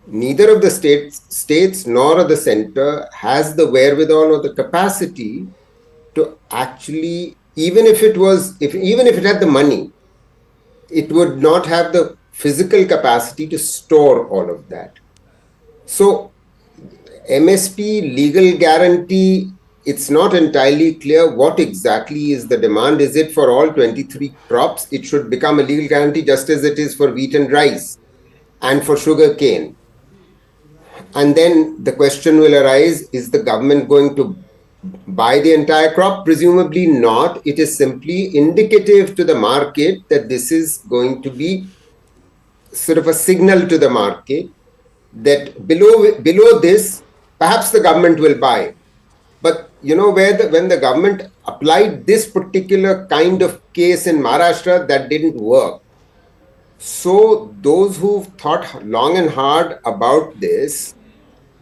neither of the states nor of the center has the wherewithal or the capacity to actually, even if it had the money, it would not have the physical capacity to store all of that. So MSP, legal guarantee, it's not entirely clear what exactly is the demand. Is it for all 23 crops? It should become a legal guarantee just as it is for wheat and rice and for sugar cane. And then the question will arise, is the government going to buy the entire crop? Presumably not. It is simply indicative to the market that this is going to be sort of a signal to the market that below this, perhaps the government will buy. But you know, when the government applied this particular kind of case in Maharashtra, that didn't work. So those who've thought long and hard about this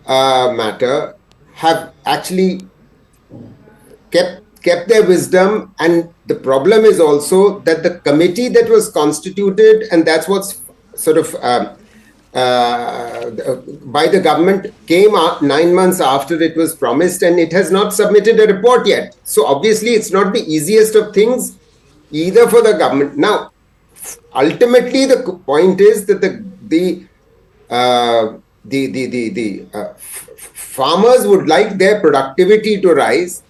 matter have actually kept their wisdom. And the problem is also that the committee that was constituted, and that's what's sort of by the government, came 9 months after it was promised, and it has not submitted a report yet. So obviously it's not the easiest of things either for the government. Now, ultimately the point is that the farmers would like their productivity to rise,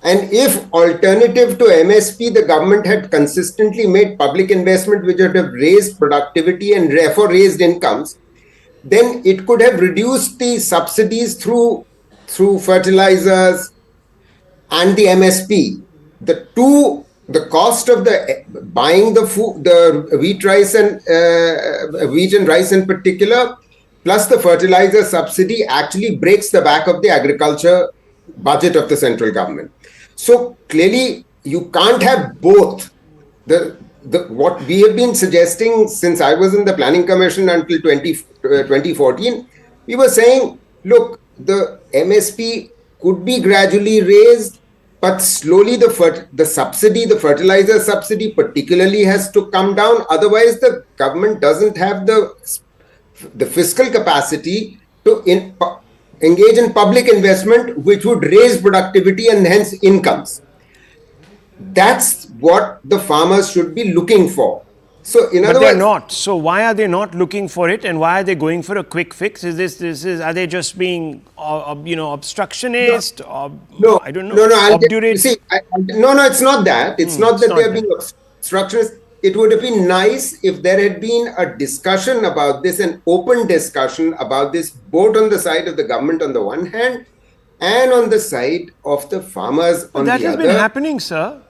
and if alternative to MSP, the government had consistently made public investment which would have raised productivity and therefore raised incomes, then it could have reduced the subsidies through fertilizers and the MSP. The cost of buying the food, the wheat, rice and wheat and rice in particular, plus the fertilizer subsidy actually breaks the back of the agriculture budget of the central government. So clearly you can't have both. What we have been suggesting since I was in the Planning Commission until 2014, we were saying, look, the MSP could be gradually raised, but slowly the subsidy, the fertilizer subsidy particularly, has to come down. Otherwise, the government doesn't have the fiscal capacity to engage in public investment, which would raise productivity and hence incomes. That's what the farmers should be looking for. So, in other words, they're not. So why are they not looking for it, and why are they going for a quick fix? Are they just being, obstructionist? No, I don't know. no. No, it's not that. It's not that they're being obstructionist. it would have been nice if there had been a discussion about this, an open discussion about this, both on the side of the government on the one hand and on the side of the farmers But on that the has other. been happening, sir.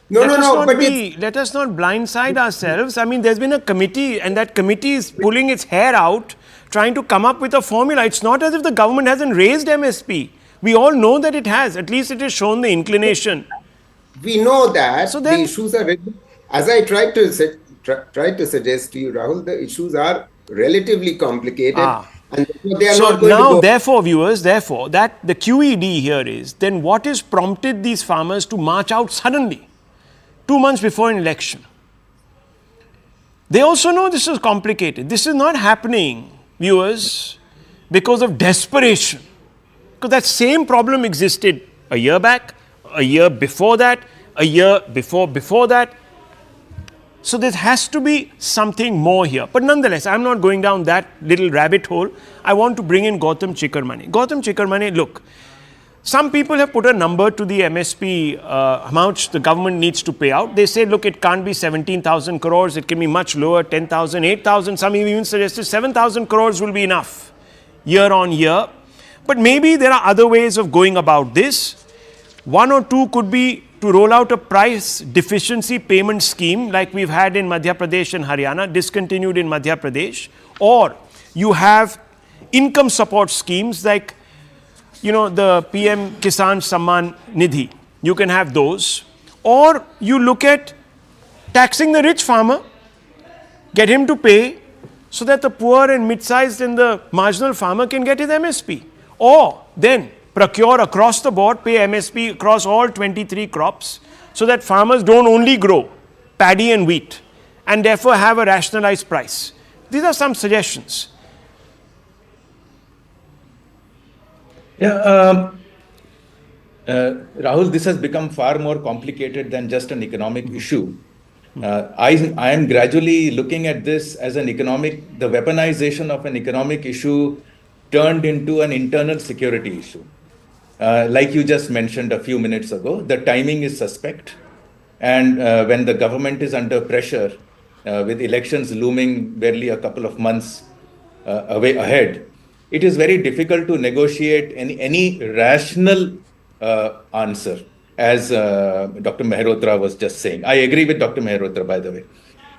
No, but Let us not blindside ourselves. I mean, there's been a committee, and that committee is pulling its hair out, trying to come up with a formula. It's not as if the government hasn't raised MSP. We all know that it has. At least it has shown the inclination. we know that So the then- issues are, as I tried to suggest to you, Rahul, the issues are relatively complicated. And they are So not going now, to go. therefore, viewers, therefore, that the QED here is, then what has prompted these farmers to march out suddenly, 2 months before an election? They also know this is complicated. This is not happening, viewers, because of desperation. Because that same problem existed a year back, a year before that, a year before that. So there has to be something more here. But nonetheless, I'm not going down that little rabbit hole. I want to bring in Gautam Chikarmane. Gautam Chikarmane, look, some people have put a number to the MSP, how much the government needs to pay out. They say, look, it can't be 17,000 crores. It can be much lower, 10,000, 8,000. Some even suggested 7,000 crores will be enough year on year. But maybe there are other ways of going about this. One or two could be to roll out a price deficiency payment scheme like we've had in Madhya Pradesh and Haryana, discontinued in Madhya Pradesh. Or you have income support schemes like, you know, the PM Kisan Samman Nidhi. You can have those. Or you look at taxing the rich farmer, get him to pay so that the poor and mid-sized and the marginal farmer can get his MSP. Or then procure across the board, pay MSP across all 23 crops so that farmers don't only grow paddy and wheat and therefore have a rationalized price. These are some suggestions. Yeah, Rahul, this has become far more complicated than just an economic issue. I am gradually looking at this as the weaponization of an economic issue turned into an internal security issue. Like you just mentioned a few minutes ago, the timing is suspect. And when the government is under pressure, with elections looming barely a couple of months away ahead, it is very difficult to negotiate any rational answer, as Dr. Mehrotra was just saying. I agree with Dr. Mehrotra, by the way.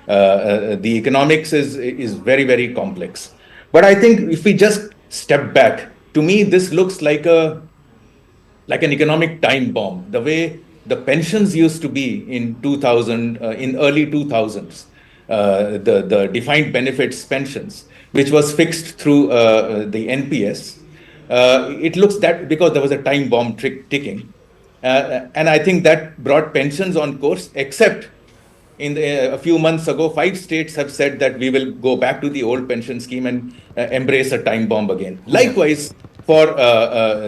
The economics is very, very complex. But I think if we just step back, to me, this looks like an economic time bomb. The way the pensions used to be in 2000, in early 2000s, the defined benefits pensions, which was fixed through the NPS. It looks that because there was a time bomb ticking. And I think that brought pensions on course, except a few months ago, 5 states have said that we will go back to the old pension scheme and embrace a time bomb again. Likewise, for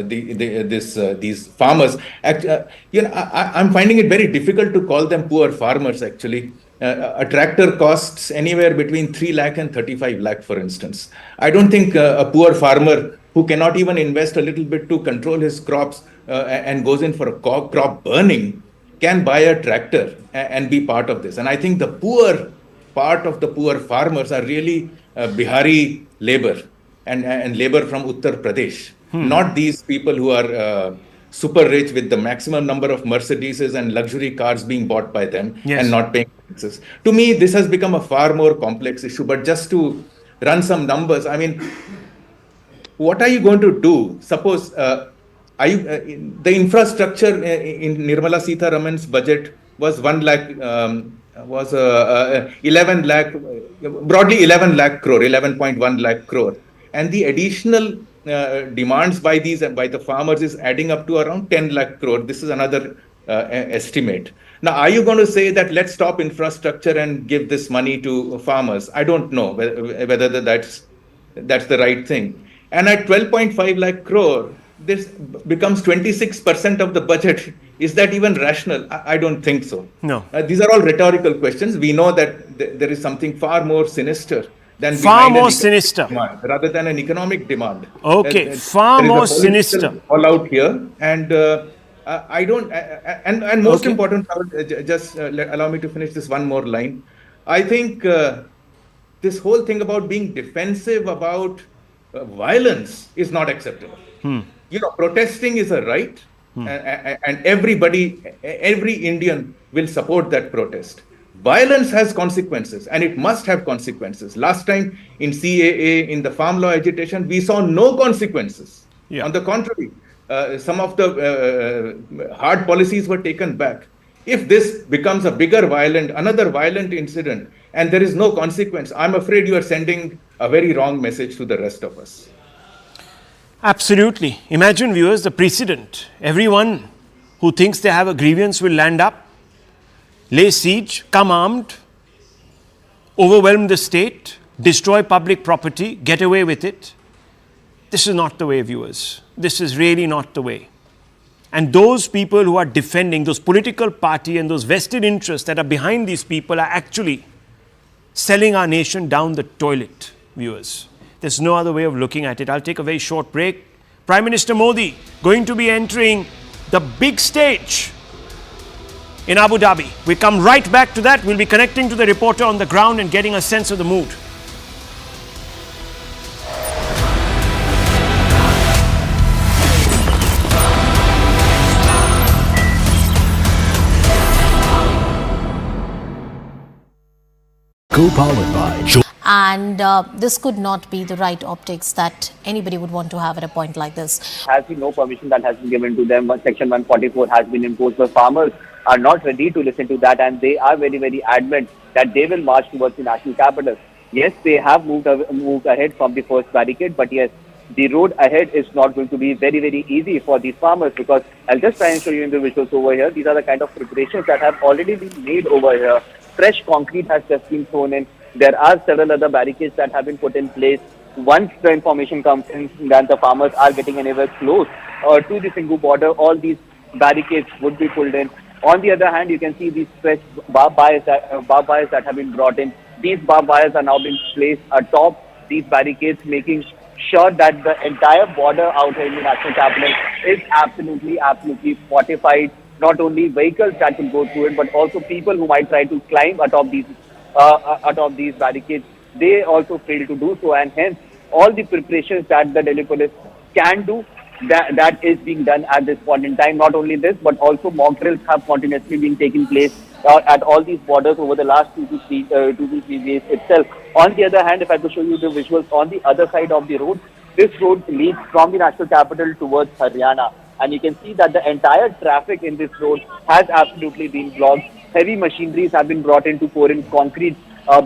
these farmers, I'm finding it very difficult to call them poor farmers. Actually, a tractor costs anywhere between 3 lakh and 35 lakh, for instance. I don't think a poor farmer who cannot even invest a little bit to control his crops and goes in for a crop burning can buy a tractor and be part of this. And I think the poor part of the poor farmers are really Bihari labor and labor from Uttar Pradesh, not these people who are super rich with the maximum number of Mercedeses and luxury cars being bought by them and not paying taxes. To me, this has become a far more complex issue. But just to run some numbers, I mean, what are you going to do? Suppose the infrastructure in Nirmala Sitharaman's budget was 11 lakh, broadly 11 lakh crore, 11.1 lakh crore. And the additional demands by the farmers is adding up to around 10 lakh crore. This is another estimate. Now, are you going to say that let's stop infrastructure and give this money to farmers? I don't know whether that's the right thing. And at 12.5 lakh crore, this becomes 26% of the budget. Is that even rational? I don't think so. No. These are all rhetorical questions. We know that there is something far more sinister than far more sinister demand, rather than an economic demand. Okay, far more sinister. All out here, and I don't. And most important, just allow me to finish this one more line. I think this whole thing about being defensive about violence is not acceptable. Protesting is a right, and every Indian will support that protest. Violence has consequences, and it must have consequences. Last time in CAA, in the farm law agitation, we saw no consequences. Yeah. On the contrary, some of the hard policies were taken back. If this becomes another violent incident, and there is no consequence, I'm afraid you are sending a very wrong message to the rest of us. Absolutely. Imagine, viewers, the precedent. Everyone who thinks they have a grievance will land up, lay siege, come armed, overwhelm the state, destroy public property, get away with it. This is not the way, viewers. This is really not the way. And those people who are defending, those political party and those vested interests that are behind these people are actually selling our nation down the toilet, viewers. There's no other way of looking at it. I'll take a very short break. Prime Minister Modi going to be entering the big stage in Abu Dhabi. We come right back to that. We'll be connecting to the reporter on the ground and getting a sense of the mood. Co-powered by and this could not be the right optics that anybody would want to have at a point like this. Has been no permission that has been given to them. Section 144 has been imposed, but farmers are not ready to listen to that, and they are very, very adamant that they will march towards the national capital. Yes, they have moved ahead from the first barricade, but yes, the road ahead is not going to be very, very easy for these farmers, because I'll just try and show you in the visuals over here. These are the kind of preparations that have already been made over here. Fresh concrete has just been thrown in. There are several other barricades that have been put in place. Once the information comes in that the farmers are getting anywhere close to the Shambhu border, all these barricades would be pulled in. On the other hand, you can see these fresh barbed wires that have been brought in. These barbed wires are now being placed atop these barricades, making sure that the entire border out here in the national capital is absolutely fortified. Not only vehicles that will go through it, but also people who might try to climb atop these barricades. They also fail to do so, and hence all the preparations that the Delhi police can do, that is being done at this point in time. Not only this, but also mock drills have continuously been taking place at all these borders over the last 2 to 3 days itself. On the other hand, if I could show you the visuals on the other side of the road, this road leads from the national capital towards Haryana. And you can see that the entire traffic in this road has absolutely been blocked. Heavy machineries have been brought in to pour in concrete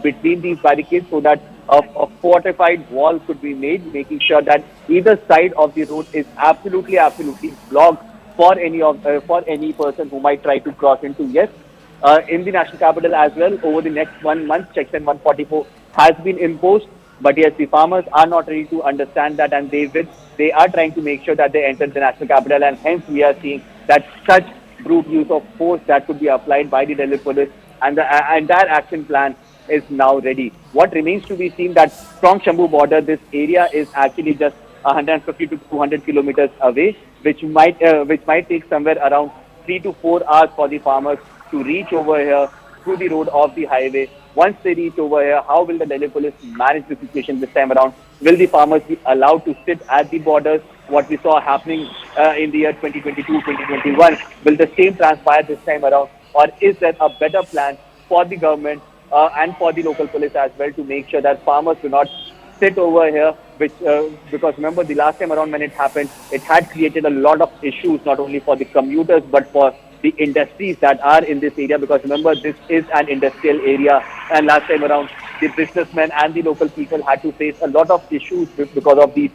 between these barricades, so that a fortified wall could be made, making sure that either side of the road is absolutely blocked for any person who might try to cross into. Yes, in the national capital as well, over the next 1 month, Section 144 has been imposed. But yes, the farmers are not ready to understand that, and they are trying to make sure that they enter the national capital, and hence we are seeing that such brute use of force that could be applied by the Delhi police, and the entire action plan is now ready. What remains to be seen that from Shambhu border, this area is actually just 150 to 200 kilometers away, which might take somewhere around 3 to 4 hours for the farmers to reach over here through the road of the highway. Once they reach over here, how will the Delhi police manage the situation this time around? Will the farmers be allowed to sit at the borders? What we saw happening in the year 2022-2021, will the same transpire this time around? Or is there a better plan for the government and for the local police as well to make sure that farmers do not sit over here? Because remember, the last time around when it happened, it had created a lot of issues, not only for the commuters, but for the industries that are in this area, because remember, this is an industrial area, and last time around the businessmen and the local people had to face a lot of issues because of these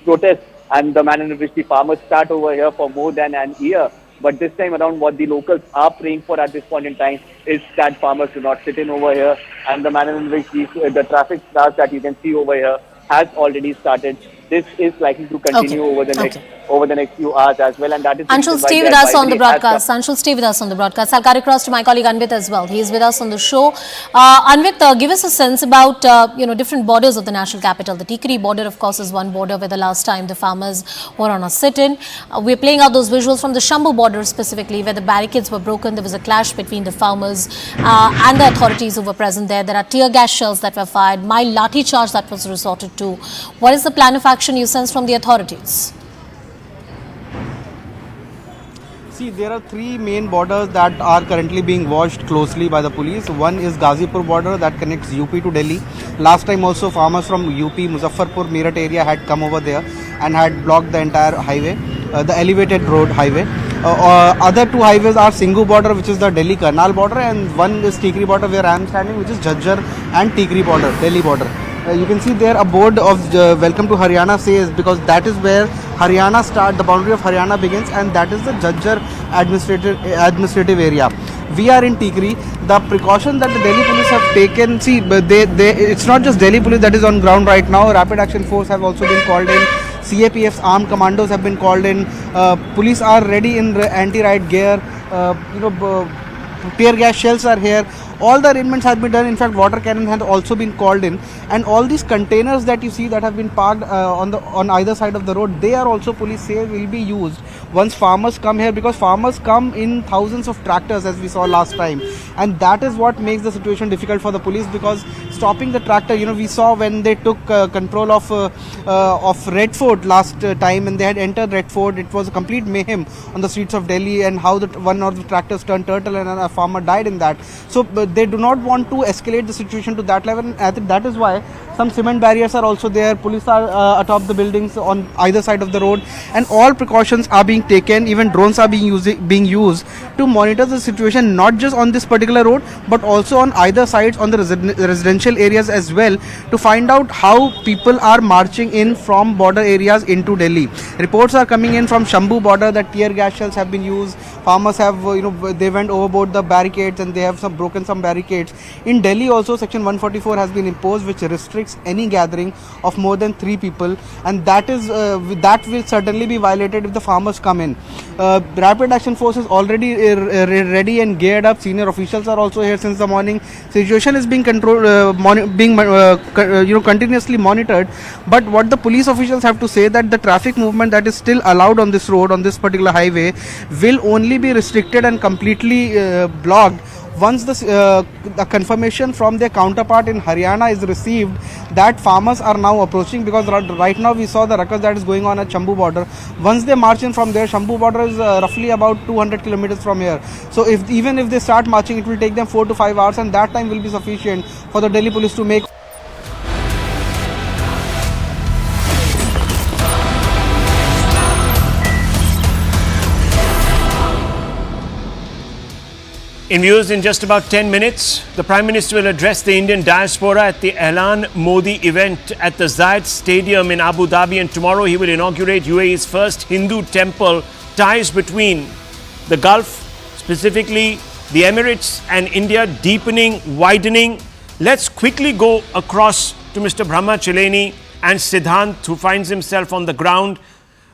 protests and the manner in which the farmers sat over here for more than an year. But this time around, what the locals are praying for at this point in time is that farmers do not sit in over here, and the manner in which the traffic stars that you can see over here has already started. this is likely to continue Okay. over the next few hours as well, and that is the Anshul, reason why stay the with us on the advisory has come. broadcast. Anshul, stay with us on the broadcast. I'll cut across to my colleague Anvit as well. He is with us on the show. Anvit, give us a sense about different borders of the national capital. The Tikri border, of course, is one border where the last time the farmers were on a sit-in. We're playing out those visuals from the Shambhu border specifically, where the barricades were broken. There was a clash between the farmers and the authorities who were present there. There are tear gas shells that were fired, mild lathi charge that was resorted to. What is the plan of action you sense from the authorities? See, there are three main borders that are currently being watched closely by the police. One is Ghazipur border that connects UP to Delhi. Last time also farmers from UP, Muzaffarpur, Meerut area had come over there and had blocked the entire highway, the elevated road highway. Other two highways are Singhu border, which is the Delhi Karnal border, and one is Tikri border where I am standing, which is Jhajjar and Tikri border, Delhi border. You can see there a board of welcome to Haryana says, because that is where Haryana the boundary of Haryana begins, and that is the Jhajjar administrative area. We are in Tikri. The precaution that the Delhi police have taken, see, it's not just Delhi police that is on ground right now. Rapid Action Force have also been called in. CAPF's armed commandos have been called in. Police are ready in anti-riot gear. Tear gas shells are here. All the arrangements have been done. In fact, water cannon has also been called in, and all these containers that you see that have been parked on either side of the road, they are also, police say, will be used once farmers come here, because farmers come in thousands of tractors as we saw last time, and that is what makes the situation difficult for the police, because stopping the tractor, we saw when they took control of Red Fort last time, and they had entered Red Fort, it was a complete mayhem on the streets of Delhi, and how one of the tractors turned turtle and a farmer died in that. So they do not want to escalate the situation to that level, and I think that is why some cement barriers are also there. Police are atop the buildings on either side of the road, and all precautions are being taken. Even drones are being used to monitor the situation, not just on this particular road but also on either sides, on the residential areas as well, to find out how people are marching in from border areas into Delhi. Reports are coming in from Shambhu border that tear gas shells have been used. Farmers have they went overboard the barricades, and they have broken some barricades. In Delhi also Section 144 has been imposed, which restricts any gathering of more than 3 people, and that will certainly be violated if the farmers come in. Rapid Action Force is already ready and geared up. Senior officials are also here since the morning. Situation is being controlled, continuously monitored. But what the police officials have to say, that the traffic movement that is still allowed on this road, on this particular highway, will only be restricted and completely blocked once the confirmation from their counterpart in Haryana is received that farmers are now approaching, because right now we saw the ruckus that is going on at Shambhu border. Once they march in from there, Shambhu border is roughly about 200 kilometers from here. So even if they start marching, it will take them 4 to 5 hours, and that time will be sufficient for the Delhi police to make. In views in just about 10 minutes, the Prime Minister will address the Indian diaspora at the Ehlan Modi event at the Zayed Stadium in Abu Dhabi, and tomorrow he will inaugurate UAE's first Hindu temple. Ties between the Gulf, specifically the Emirates and India, deepening, widening. Let's quickly go across to Mr. Brahma Chileni and Siddhant, who finds himself on the ground.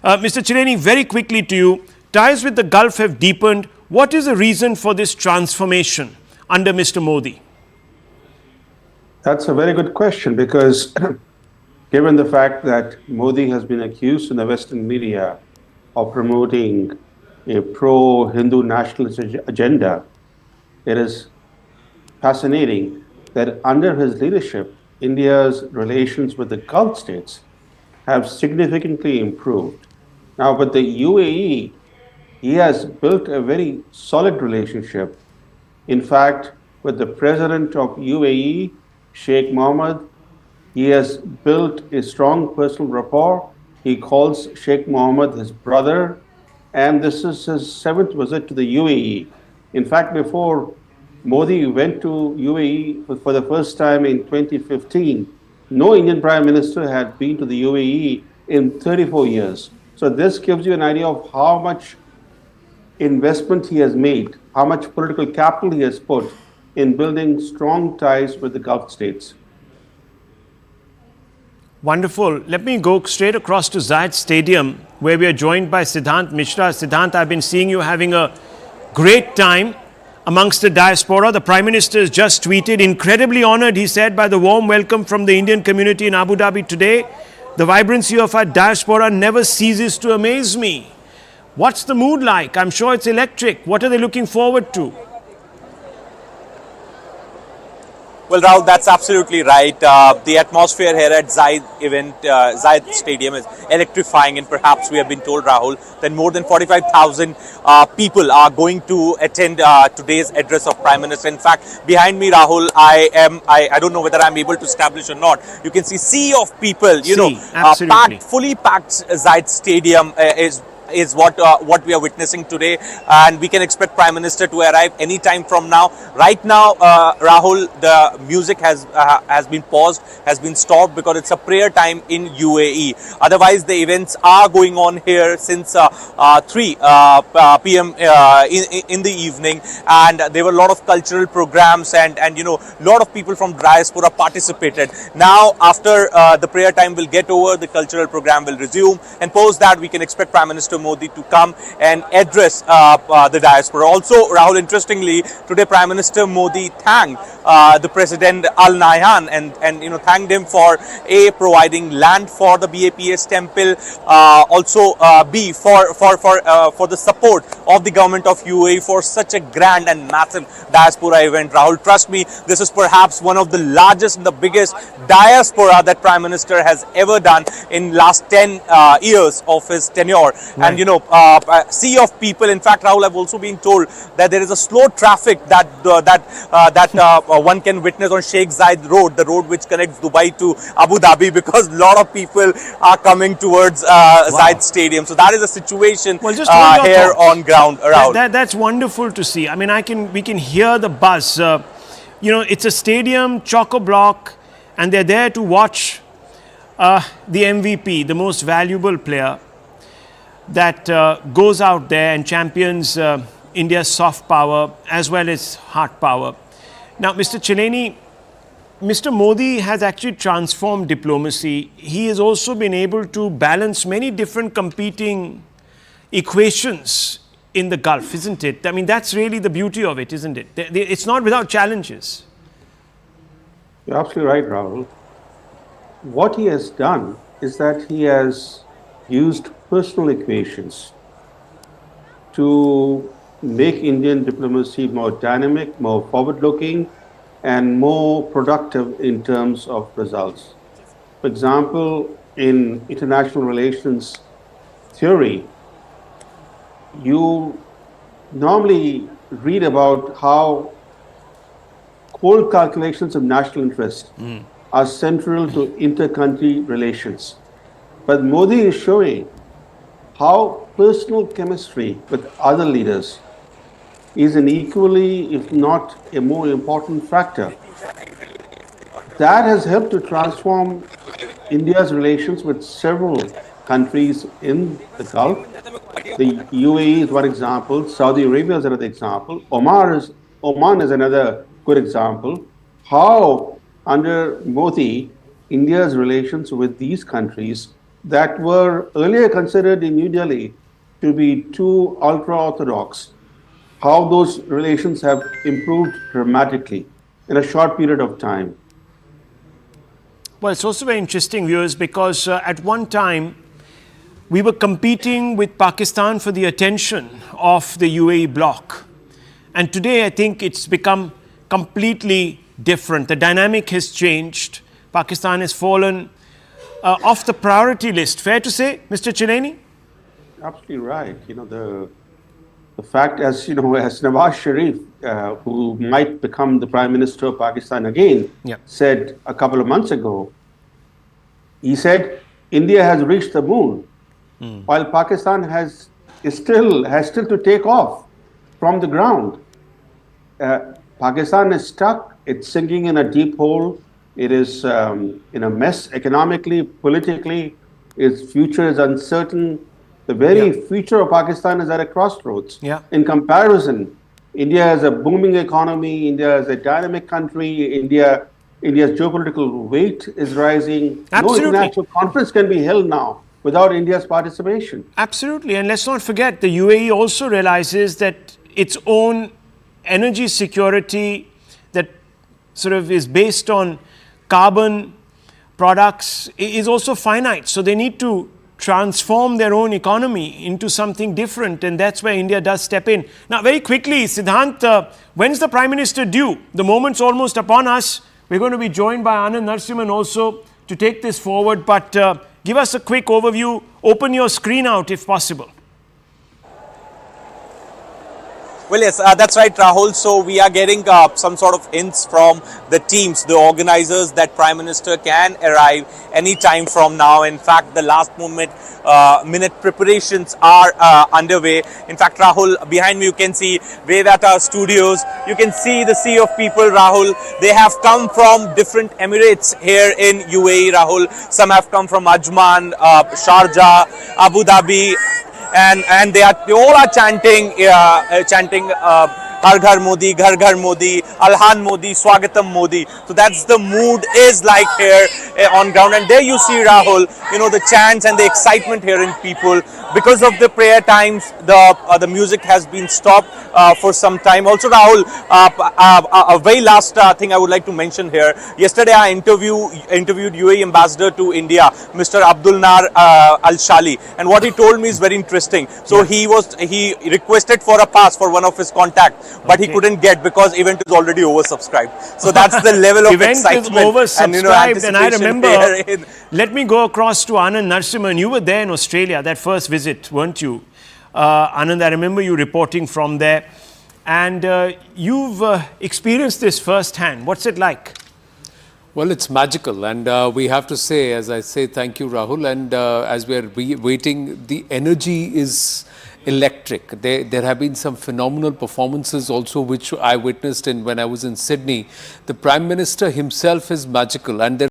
Mr. Chileni, very quickly to you. Ties with the Gulf have deepened. What is the reason for this transformation under Mr. Modi? That's a very good question, because given the fact that Modi has been accused in the Western media of promoting a pro-Hindu nationalist agenda, it is fascinating that under his leadership, India's relations with the Gulf states have significantly improved. Now, with the UAE, he has built a very solid relationship. In fact, with the president of UAE, Sheikh Mohammed, he has built a strong personal rapport. He calls Sheikh Mohammed his brother, and this is his 7th visit to the UAE. In fact, before Modi went to UAE for the first time in 2015, no Indian Prime Minister had been to the UAE in 34 years. So this gives you an idea of how much investment he has made, how much political capital he has put in building strong ties with the Gulf states. Wonderful. Let me go straight across to Zayed Stadium, where we are joined by Siddhant Mishra. Siddhant, I've been seeing you having a great time amongst the diaspora. The Prime Minister has just tweeted, incredibly honored, he said, by the warm welcome from the Indian community in Abu Dhabi today. The vibrancy of our diaspora never ceases to amaze me. What's the mood like? I'm sure it's electric. What are they looking forward to? Well, Rahul, that's absolutely right. The atmosphere here at Zayed Stadium is electrifying, and perhaps we have been told, Rahul, that more than 45,000 people are going to attend today's address of Prime Minister. In fact, behind me, Rahul, I don't know whether I'm able to establish or not. You can see sea of people, packed, fully packed Zayed Stadium is what we are witnessing today, and we can expect Prime Minister to arrive any time from now. Right now, Rahul, the music has been paused, has been stopped because it's a prayer time in UAE. Otherwise, the events are going on here since 3 p.m. In the evening, and there were a lot of cultural programs, and a lot of people from diaspora participated. Now, after the prayer time will get over, the cultural program will resume, and post that we can expect Prime Minister Modi to come and address the diaspora. Also, Rahul, interestingly, today Prime Minister Modi thanked the President Al Nahyan and thanked him for providing land for the BAPS temple, also for the support of the government of UAE for such a grand and massive diaspora event. Rahul, trust me, this is perhaps one of the largest and the biggest diaspora that Prime Minister has ever done in last 10 years of his tenure. Right. And sea of people. In fact, Rahul, I've also been told that there is a slow traffic that one can witness on Sheikh Zayed Road, the road which connects Dubai to Abu Dhabi, because a lot of people are coming towards Zayed Stadium. So that is the situation here on ground around. That's wonderful to see. I mean, we can hear the buzz. It's a stadium, chock-a-block, and they're there to watch the MVP, the most valuable player, that goes out there and champions India's soft power as well as hard power. Now, Mr. Chileni, Mr. Modi has actually transformed diplomacy. He has also been able to balance many different competing equations in the Gulf, isn't it? I mean, that's really the beauty of it, isn't it? It's not without challenges. You're absolutely right, Rahul. What he has done is that he has used personal equations to make Indian diplomacy more dynamic, more forward-looking, and more productive in terms of results. For example, in international relations theory, you normally read about how cold calculations of national interest are central to inter-country relations. But Modi is showing how personal chemistry with other leaders is an equally, if not a more important factor. That has helped to transform India's relations with several countries in the Gulf. The UAE is one example, Saudi Arabia is another example, Oman is another good example. How under Modi, India's relations with these countries that were earlier considered in New Delhi to be too ultra-orthodox, how those relations have improved dramatically in a short period of time. Well, it's also very interesting, viewers, because at one time we were competing with Pakistan for the attention of the UAE bloc. And today I think it's become completely different. The dynamic has changed. Pakistan has fallen off the priority list. Fair to say, Mr. Chileni? Absolutely right. The fact, as Nawaz Sharif, who might become the Prime Minister of Pakistan again, said a couple of months ago, he said India has reached the moon, while Pakistan has still to take off from the ground. Pakistan is stuck. It's sinking in a deep hole. It is in a mess economically, politically. Its future is uncertain. The very future of Pakistan is at a crossroads. In comparison, India is a booming economy. India is a dynamic country. India India's geopolitical weight is rising. Absolutely. No international conference can be held now without India's participation. Absolutely. And let's not forget, the UAE also realizes that its own energy security that sort of is based on carbon products is also finite. So they need to transform their own economy into something different, and that's where India does step in. Now, very quickly, Siddhant, when's the Prime Minister due? The moment's almost upon us. We're going to be joined by Anand Narasimhan also to take this forward, but give us a quick overview. Open your screen out if possible. Well, yes, that's right, Rahul. So we are getting some sort of hints from the teams, the organizers, that Prime Minister can arrive any time from now. In fact, the last minute preparations are underway. In fact, Rahul, behind me you can see Vedata Studios. You can see the sea of people, Rahul. They have come from different Emirates here in UAE, Rahul. Some have come from Ajman, Sharjah, Abu Dhabi. And they all are chanting Har Ghar Modi, Ghar Ghar Modi, Alhan Modi, Swagatam Modi. So that's the mood is like here on ground. And there you see, Rahul, the chants and the excitement here in people. Because of the prayer times, the music has been stopped for some time. Also, Rahul, a very last thing I would like to mention here. Yesterday, I interviewed UAE Ambassador to India, Mr. Abdul Nar Al Shali, and what he told me is very interesting. So he requested for a pass for one of his contacts, but he couldn't get because event is already oversubscribed. So that's the level of event excitement. Is oversubscribed, and I remember. Here Let me go across to Anand Narasimhan. You were there in Australia, that first visit, weren't you? Anand, I remember you reporting from there. And you've experienced this firsthand. What's it like? Well, it's magical. And we have to say, as I say, thank you, Rahul. And as we are waiting, the energy is electric. There have been some phenomenal performances also, which I witnessed when I was in Sydney. The Prime Minister himself is magical. And there